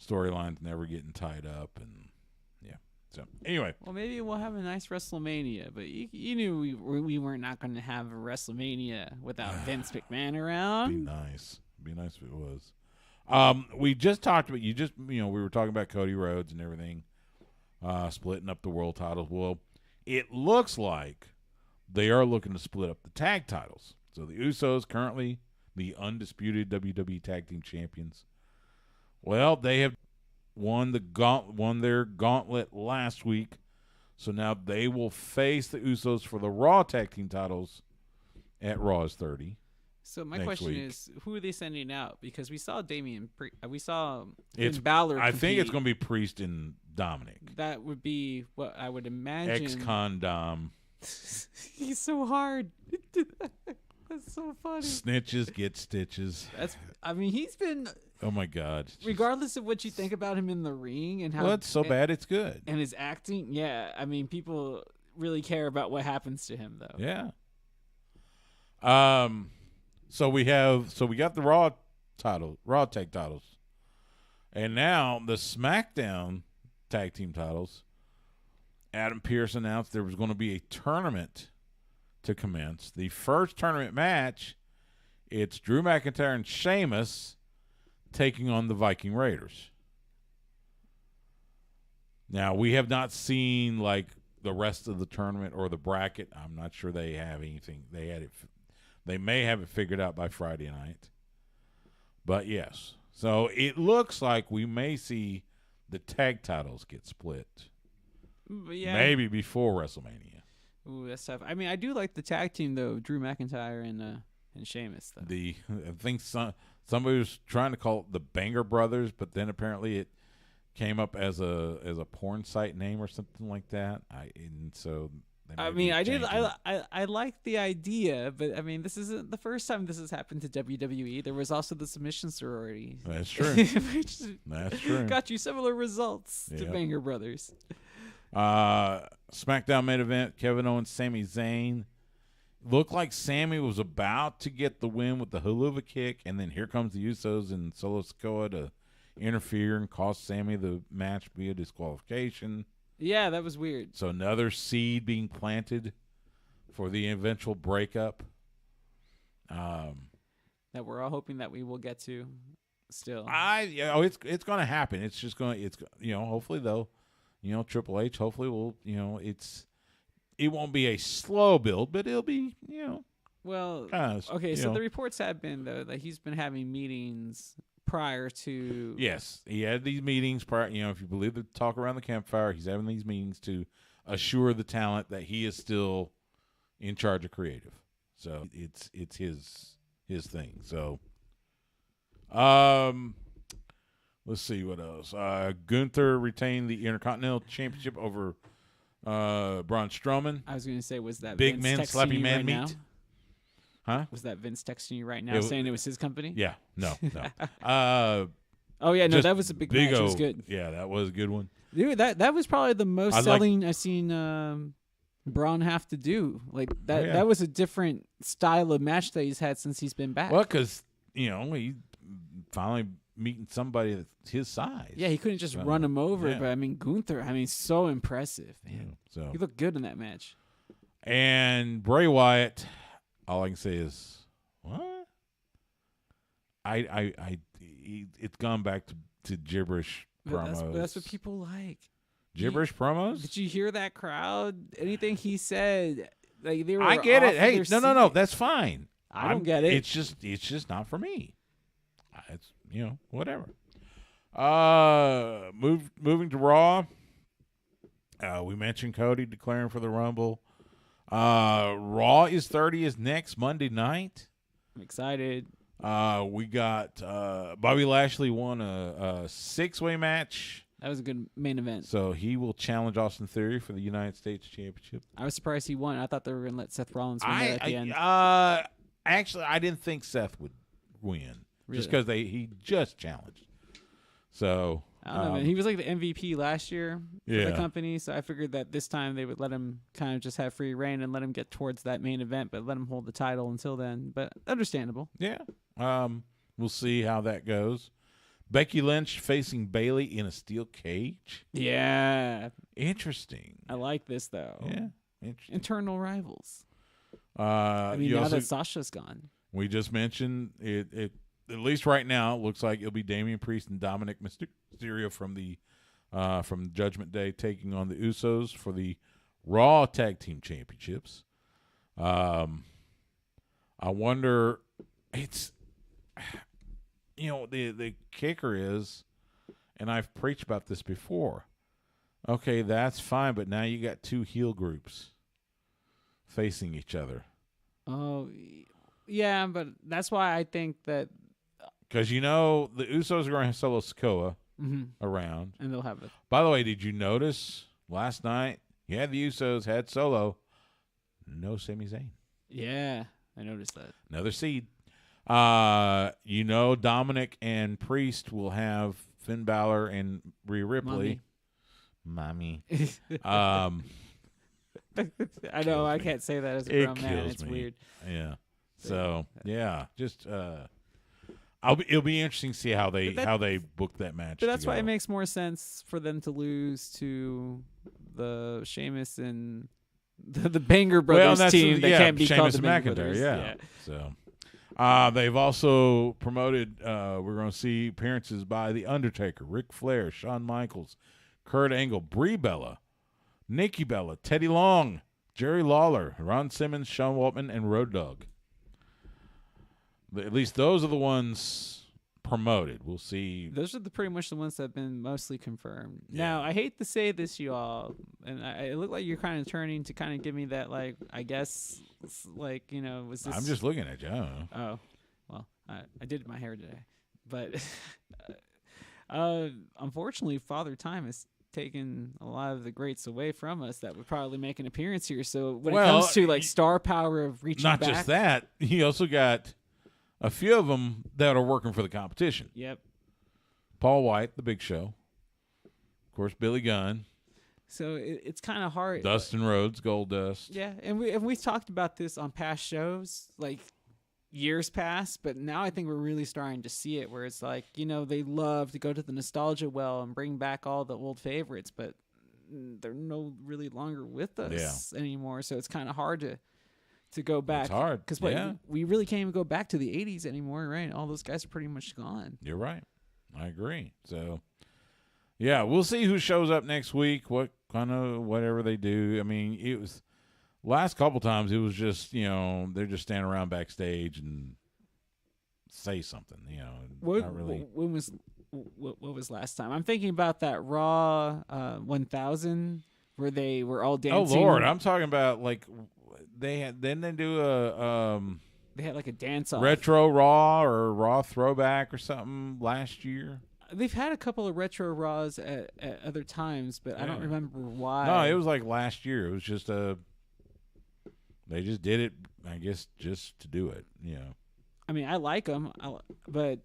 storylines never getting tied up, and so anyway, Well, maybe we'll have a nice WrestleMania, but you knew we were not going to have a WrestleMania without Vince McMahon around. be nice if it was. We just talked about we were talking about Cody Rhodes and everything, splitting up the world titles. Well, it looks like they are looking to split up the tag titles. So the Usos, currently the undisputed WWE Tag Team Champions, well, they have won their gauntlet last week, so now they will face the Usos for the Raw Tag Team titles at Raw's 30. So my next question week. is, who are they sending out? Because we saw Finn I Balor. think it's compete. going to be Priest and Dominic. That would be what I would imagine. Ex-con Dom. He's so hard. That's so funny. Snitches get stitches. He's been, Oh my God. regardless of what you think about him in the ring and how Well, it's so bad it's good. and his acting. Yeah, people really care about what happens to him, though. Yeah. So we got the Raw tag titles, and now the SmackDown tag team titles. Adam Pearce announced there was going to be a tournament to commence. The first tournament match, it's Drew McIntyre and Sheamus taking on the Viking Raiders. Now, we have not seen the rest of the tournament or the bracket. I'm not sure they have anything. They may have it figured out by Friday night. But yes, so it looks like we may see the tag titles get split. Yeah. Maybe before WrestleMania. Ooh, that's tough. I mean, I do like the tag team though, Drew McIntyre and Sheamus. Though. I think somebody was trying to call it the Banger Brothers, but then apparently it came up as a porn site name or something like that. I like the idea, but I mean, this isn't the first time this has happened to WWE. There was also the Submission Sorority. That's true. That's true. Got you similar results to Banger Brothers. SmackDown main event: Kevin Owens, Sami Zayn. Looked like Sammy was about to get the win with the Helluva Kick, and then here comes the Usos and Solo Sikoa to interfere and cost Sammy the match via disqualification. Yeah, that was weird. So another seed being planted for the eventual breakup. That we're all hoping that we will get to. Still, it's going to happen. It's just going. Hopefully though, Triple H. Hopefully will. It won't be a slow build, but it'll be. Well, okay. So the reports have been though that he's been having meetings prior to. Yes, he had these meetings prior. If you believe the talk around the campfire, he's having these meetings to assure the talent that he is still in charge of creative. So it's his thing. So, let's see what else. Gunther retained the Intercontinental Championship over Braun Strowman. I was going to say, was that big Vince man texting slappy you man right meat? Now? Huh? Was that Vince texting you right now saying it was his company? Yeah. No. Oh yeah, no, that was a big match. It was good. Yeah, that was a good one. Dude, that was probably the most selling I've seen Braun have to do. Like that. That was a different style of match that he's had since he's been back. Well, because he finally meeting somebody that's his size. Yeah, he couldn't just run him over. But I mean, Gunther. I mean, so impressive, man. Yeah, so he looked good in that match. And Bray Wyatt. All I can say is, what? It's gone back to gibberish promos. That's what people like. Gibberish promos? Did you hear that crowd? Anything he said, like they were. I get it. Hey, no, seat. that's fine. I don't get it. It's just not for me. It's whatever. Moving to Raw. We mentioned Cody declaring for the Rumble. Raw is 30 is next Monday night. I'm excited. We got Bobby Lashley won a 6-way match. That was a good main event. So he will challenge Austin Theory for the United States Championship. I was surprised he won. I thought they were going to let Seth Rollins win at the end. Actually, I didn't think Seth would win just because he just challenged. So I don't know, man. He was like the MVP last year for the company, so I figured that this time they would let him kind of just have free reign and let him get towards that main event, but let him hold the title until then. But understandable. Yeah. We'll see how that goes. Becky Lynch facing Bayley in a steel cage. Yeah. Interesting. I like this, though. Yeah. Interesting. Internal rivals. Now that Sasha's gone. We just mentioned it at least right now, it looks like it'll be Damian Priest and Dominic Mysterio from Judgment Day taking on the Usos for the Raw Tag Team Championships. I wonder, it's the kicker is, and I've preached about this before. Okay, that's fine, but now you got two heel groups facing each other. Oh, yeah, but that's why I think that. Because the Usos are going to have Solo Sikoa around. And they'll have it. By the way, did you notice last night you had the Usos, had Solo, no Sami Zayn? Yeah, I noticed that. Another seed. Dominic and Priest will have Finn Balor and Rhea Ripley. Mommy. I know, I can't say that as a grown man. It's weird. Yeah. So, just it'll be interesting to see how they book that match. But that's why it makes more sense for them to lose to the Sheamus and the Banger Brothers team that can't be Sheamus called the and Banger McIntyre. Brothers. So they've also promoted. We're going to see appearances by The Undertaker, Ric Flair, Shawn Michaels, Kurt Angle, Brie Bella, Nikki Bella, Teddy Long, Jerry Lawler, Ron Simmons, Sean Waltman, and Road Dogg. At least those are the ones promoted. We'll see. Those are pretty much the ones that have been mostly confirmed. Yeah. Now, I hate to say this, you all, and it looked like you're kind of turning to kind of give me that, like, I guess, like, you know, was this... I'm just looking at you. I don't know. Oh, well, I did my hair today. But unfortunately, Father Time has taken a lot of the greats away from us that would probably make an appearance here. So when it comes to, like, star power of reaching not back... just that, you also got a few of them that are working for the competition. Yep. Paul White, The Big Show. Of course, Billy Gunn. So it's kind of hard. Dustin Rhodes, Gold Dust. Yeah, and we've talked about this on past shows, like years past, but now I think we're really starting to see it where it's like, you know, they love to go to the nostalgia well and bring back all the old favorites, but they're no really longer with us anymore. So it's kind of hard to go back. It's hard. Because we really can't even go back to the 80s anymore, right? All those guys are pretty much gone. You're right. I agree. So, yeah, we'll see who shows up next week, what kind of whatever they do. I mean, it was last couple times it was just, you know, they're just standing around backstage and say something, you know. Not really. What was last time? I'm thinking about that Raw 1000 where they were all dancing. Oh Lord, I'm talking about like they do a they had like a dance off. retro Raw or Raw throwback or something last year. They've had a couple of retro Raws at other times, but I don't remember why. No, it was like last year. It was just they just did it, I guess, just to do it, you know. I mean, I like them, but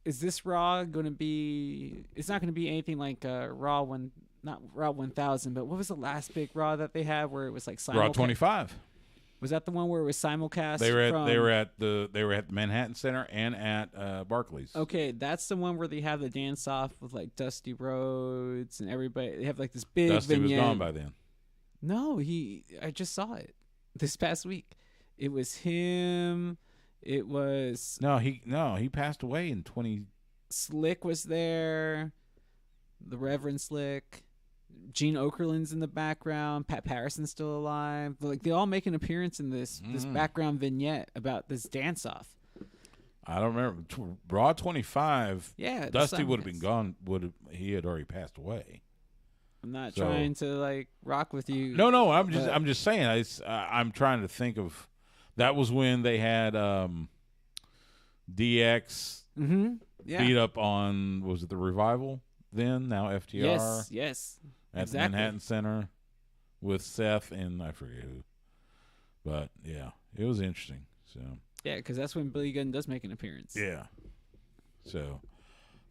is this Raw going to be... It's not going to be anything like not Raw 1000, but what was the last big Raw that they had where it was like simulcast? Raw 25. Was that the one where it was simulcast? They were at the Manhattan Center and at Barclays. Okay, that's the one where they have the dance off with like Dusty Rhodes and everybody. They have like this big Dusty vignette. was gone by then. No, I just saw it this past week. It was him. It was he passed away in 20. Slick was there. The Reverend Slick. Gene Okerlund's in the background. Pat Patterson's still alive. Like they all make an appearance in this background vignette about this dance off. I don't remember. Raw 25. Yeah, Dusty would have been gone. He had already passed away. I'm not trying to like rock with you. No. I'm just saying. I'm trying to think of. That was when they had DX beat up on. Was it the Revival then? Now FTR. Yes. At the Manhattan Center with Seth and I forget who. But yeah, it was interesting. So yeah, because that's when Billy Gunn does make an appearance. Yeah. So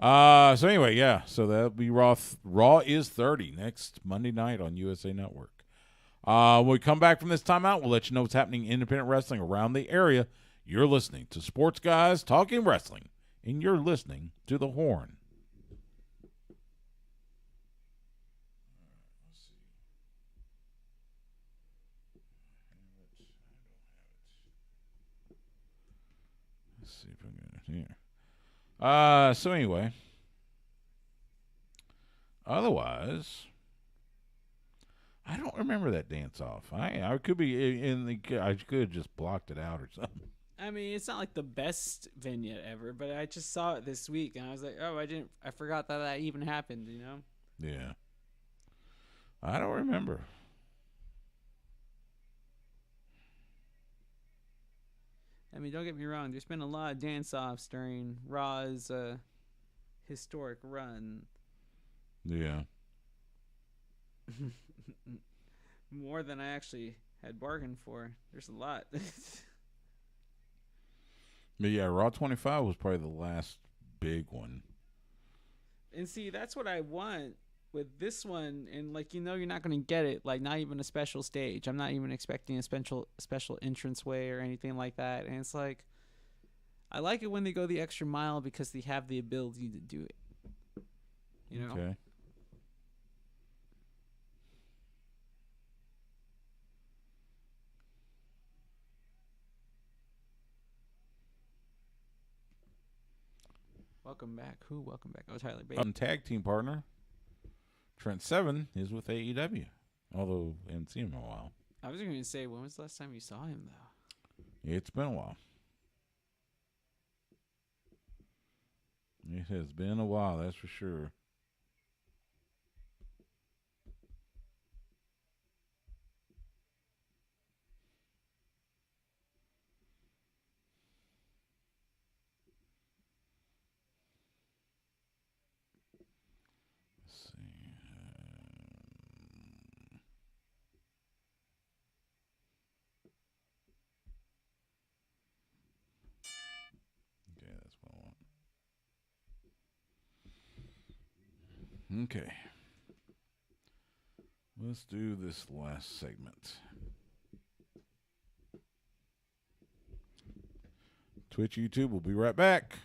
anyway, yeah. So that'll be Raw. Raw is 30 next Monday night on USA Network. When we come back from this timeout, we'll let you know what's happening in independent wrestling around the area. You're listening to Sports Guys Talking Wrestling, and you're listening to The Horn. See if I got it here. So anyway, otherwise, I don't remember that dance off. I could be I could have just blocked it out or something. I mean, it's not like the best vignette ever, but I just saw it this week and I was like, oh, I forgot that even happened, you know? Yeah. I don't remember. I mean, don't get me wrong. There's been a lot of dance-offs during Raw's historic run. Yeah. More than I actually had bargained for. There's a lot. But yeah, Raw 25 was probably the last big one. And see, that's what I want with this one. And, like, you know you're not going to get it. Like, not even a special stage. I'm not even expecting a special entranceway or anything like that. And it's like, I like it when they go the extra mile because they have the ability to do it. You know? Okay. Welcome back. Who? Welcome back. Oh, Tyler Bates. Tag team partner Trent Seven is with AEW. Although I haven't seen him in a while. I was going to say, when was the last time you saw him, though? It's been a while. It has been a while, that's for sure. Let's see. Okay, that's what I want. Okay. Let's do this last segment. Twitch, YouTube, we'll be right back.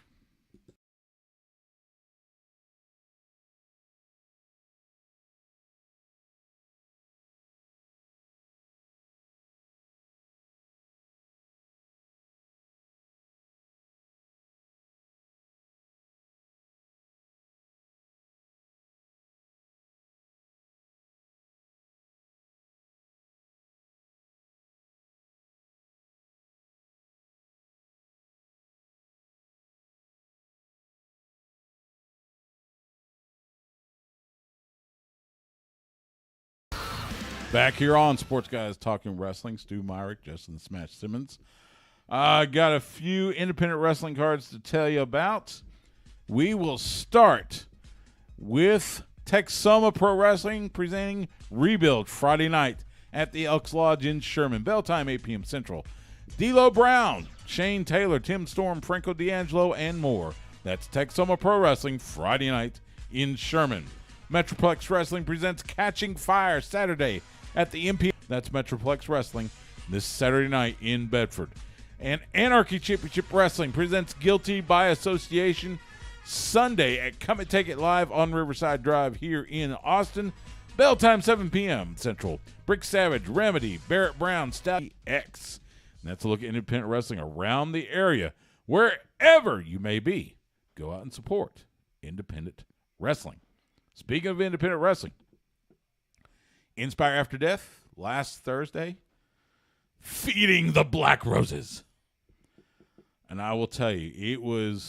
Back here on Sports Guys Talking Wrestling, Stu Myrick, Justin Smash Simmons. Got a few independent wrestling cards to tell you about. We will start with Texoma Pro Wrestling presenting Rebuild Friday night at the Elks Lodge in Sherman. Bell time, 8 p.m. Central. D'Lo Brown, Shane Taylor, Tim Storm, Franco D'Angelo, and more. That's Texoma Pro Wrestling Friday night in Sherman. Metroplex Wrestling presents Catching Fire Saturday at the MP. That's Metroplex Wrestling this Saturday night in Bedford. And Anarchy Championship Wrestling presents Guilty by Association Sunday at Come and Take It Live on Riverside Drive here in Austin. Bell time, 7 p.m. Central. Brick Savage, Remedy, Barrett Brown, Stout X. And that's a look at independent wrestling around the area. Wherever you may be, go out and support independent wrestling. Speaking of independent wrestling, Inspire After Death, last Thursday, Feeding the Black Roses. And I will tell you,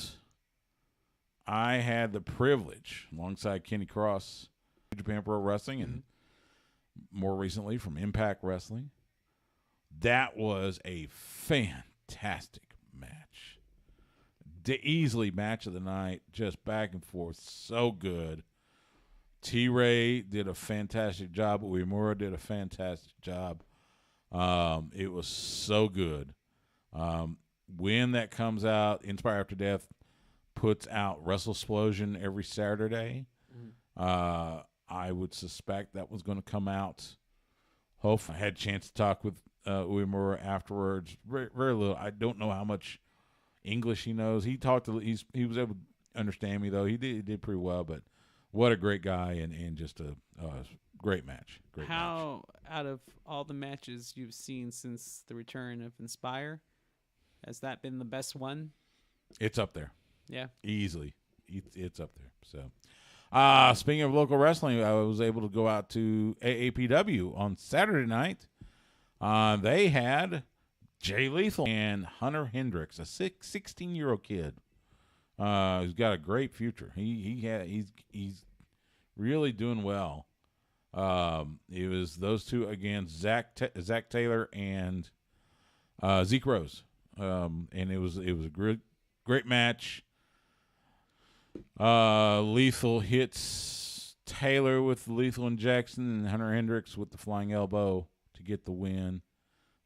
I had the privilege, alongside Kenny Cross, Japan Pro Wrestling, and more recently from Impact Wrestling. That was a fantastic match. The easily match of the night, just back and forth, so good. T-Ray did a fantastic job. Uemura did a fantastic job. It was so good. When that comes out, Inspire After Death puts out WrestleSplosion every Saturday. I would suspect that was going to come out. Hopefully, I had a chance to talk with Uemura afterwards. Very, very little. I don't know how much English he knows. He was able to understand me, though. He did pretty well, but what a great guy and just a great match. How, out of all the matches you've seen since the return of Inspire, has that been the best one? It's up there. Yeah. Easily. It's up there. So, speaking of local wrestling, I was able to go out to AAPW on Saturday night. They had Jay Lethal and Hunter Hendricks, a 16-year-old kid. He's got a great future. He's really doing well. It was those two against Zach Taylor and Zeke Rose, and it was a great match. Lethal hits Taylor with the lethal injection, and Hunter Hendricks with the flying elbow to get the win.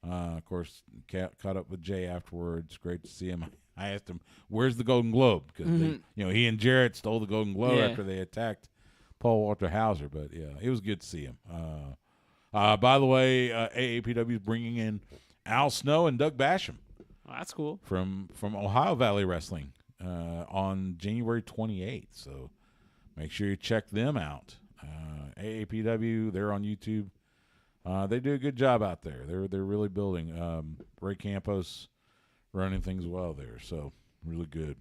Of course, caught up with Jay afterwards. Great to see him. I asked him, "Where's the Golden Globe?" Because he and Jarrett stole the Golden Globe after they attacked Paul Walter Hauser. But yeah, it was good to see him. By the way, AAPW is bringing in Al Snow and Doug Basham. Oh, that's cool. From Ohio Valley Wrestling on January 28th. So make sure you check them out. AAPW, they're on YouTube. They do a good job out there. They're really building. Ray Campos running things well there, so really good.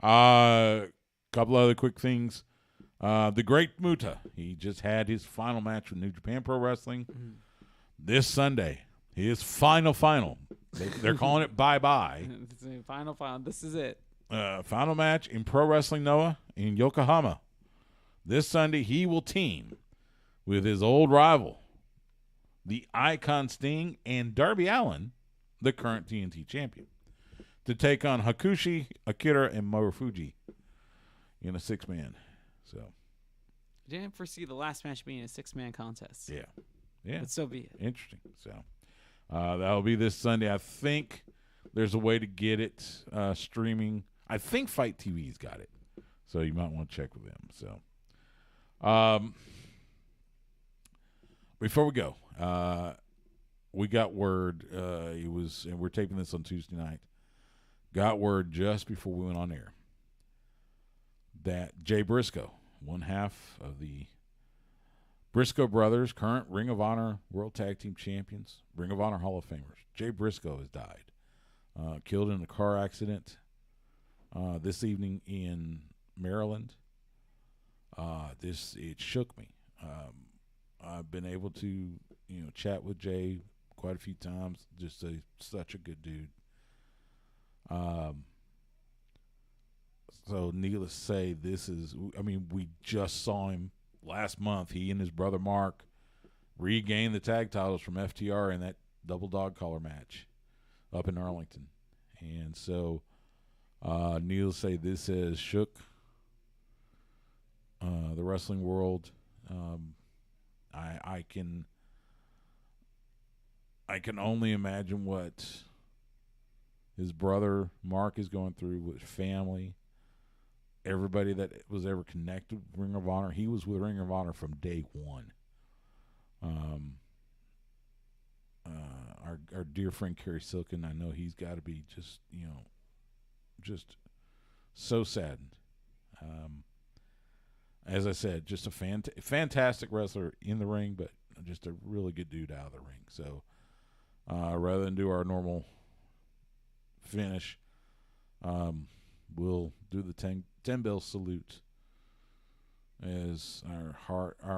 Couple other quick things. The Great Muta, he just had his final match with New Japan Pro Wrestling this Sunday. His final. They're calling it bye-bye. Final. This is it. Final match in Pro Wrestling Noah in Yokohama. This Sunday, he will team with his old rival, the Icon Sting, and Darby Allin, the current TNT champion, to take on Hakushi, Akira, and Marufuji in a 6-man. So, Didn't foresee the last match being a 6-man contest. Yeah. But so be it. Interesting. So, that'll be this Sunday. I think there's a way to get it streaming. I think Fight TV's got it, so you might want to check with them. So, before we go, we got word. And we're taping this on Tuesday night. Got word just before we went on air that Jay Briscoe, one half of the Briscoe brothers, current Ring of Honor World Tag Team Champions, Ring of Honor Hall of Famers, Jay Briscoe has died, killed in a car accident this evening in Maryland. It shook me. I've been able to chat with Jay quite a few times. Just such a good dude. So needless to say, we just saw him last month. He and his brother Mark regained the tag titles from FTR in that double dog collar match up in Arlington. And so, needless to say, this has shook the wrestling world. I can only imagine what his brother Mark is going through with family, everybody that was ever connected with Ring of Honor. He was with Ring of Honor from day one. Our dear friend Kerry Silken, I know he's got to be just so saddened. As I said, just a fantastic wrestler in the ring, but just a really good dude out of the ring. So rather than do our normal finish, we'll do the 10 bell salute as our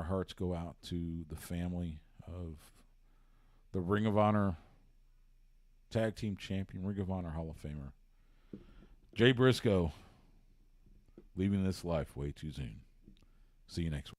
hearts go out to the family of the Ring of Honor Tag Team Champion, Ring of Honor Hall of Famer, Jay Briscoe, leaving this life way too soon. See you next week.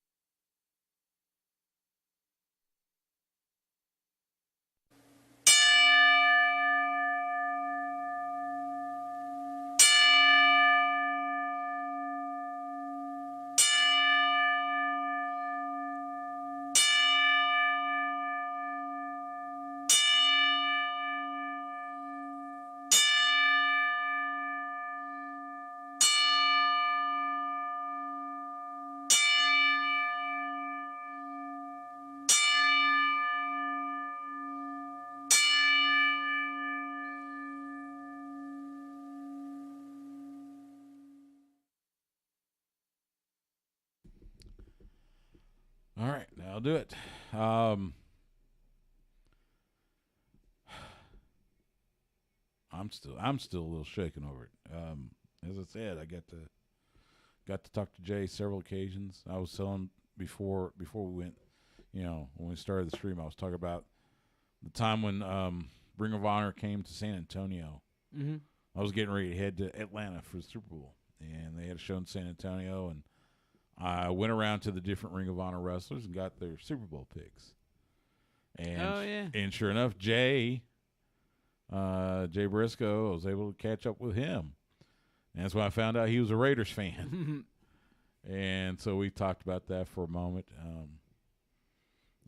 All right, that'll do it. I'm still a little shaken over it. As I said, I got to talk to Jay several occasions. I was telling before we went, when we started the stream, I was talking about the time when Ring of Honor came to San Antonio. Mm-hmm. I was getting ready to head to Atlanta for the Super Bowl, and they had a show in San Antonio, and I went around to the different Ring of Honor wrestlers and got their Super Bowl picks. And and sure enough, Jay Briscoe, I was able to catch up with him. And that's when I found out he was a Raiders fan. And so we talked about that for a moment.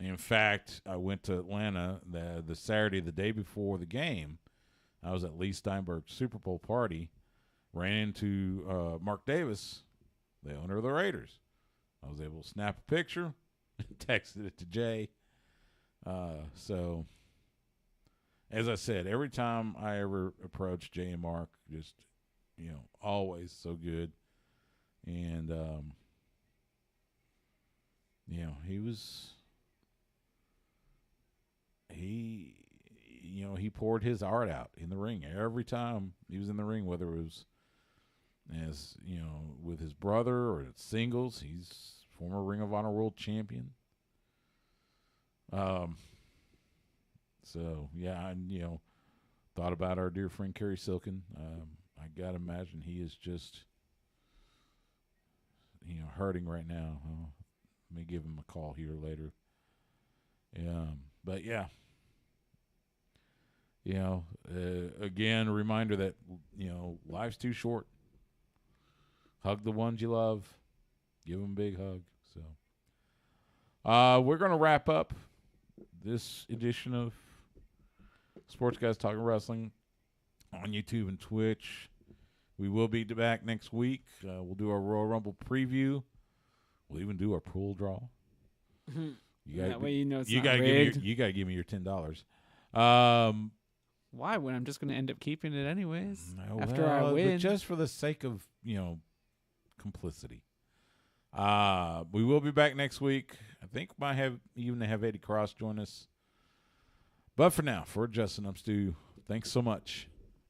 In fact, I went to Atlanta the Saturday, the day before the game. I was at Lee Steinberg's Super Bowl party, ran into Mark Davis, the owner of the Raiders. I was able to snap a picture, texted it to Jay. So, as I said, every time I ever approach Jay and Mark, just, always so good. And, he poured his art out in the ring every time he was in the ring, whether it was as with his brother or singles. He's former Ring of Honor World Champion. So yeah, I thought about our dear friend Kerry Silkin. I gotta imagine he is just hurting right now. May give him a call here later. But yeah. Again, a reminder that, life's too short. Hug the ones you love. Give them a big hug. So, we're going to wrap up this edition of Sports Guys Talking Wrestling on YouTube and Twitch. We will be back next week. We'll do our Royal Rumble preview. We'll even do our pool draw. That way it's you not gotta rigged. you gotta give me your $10. Why? When I'm just going to end up keeping it anyways No, after I win. but just for the sake of complicity. We will be back next week. I think we might have Eddie Cross join us. But for now, for Justin, I'm Stu. Thanks so much.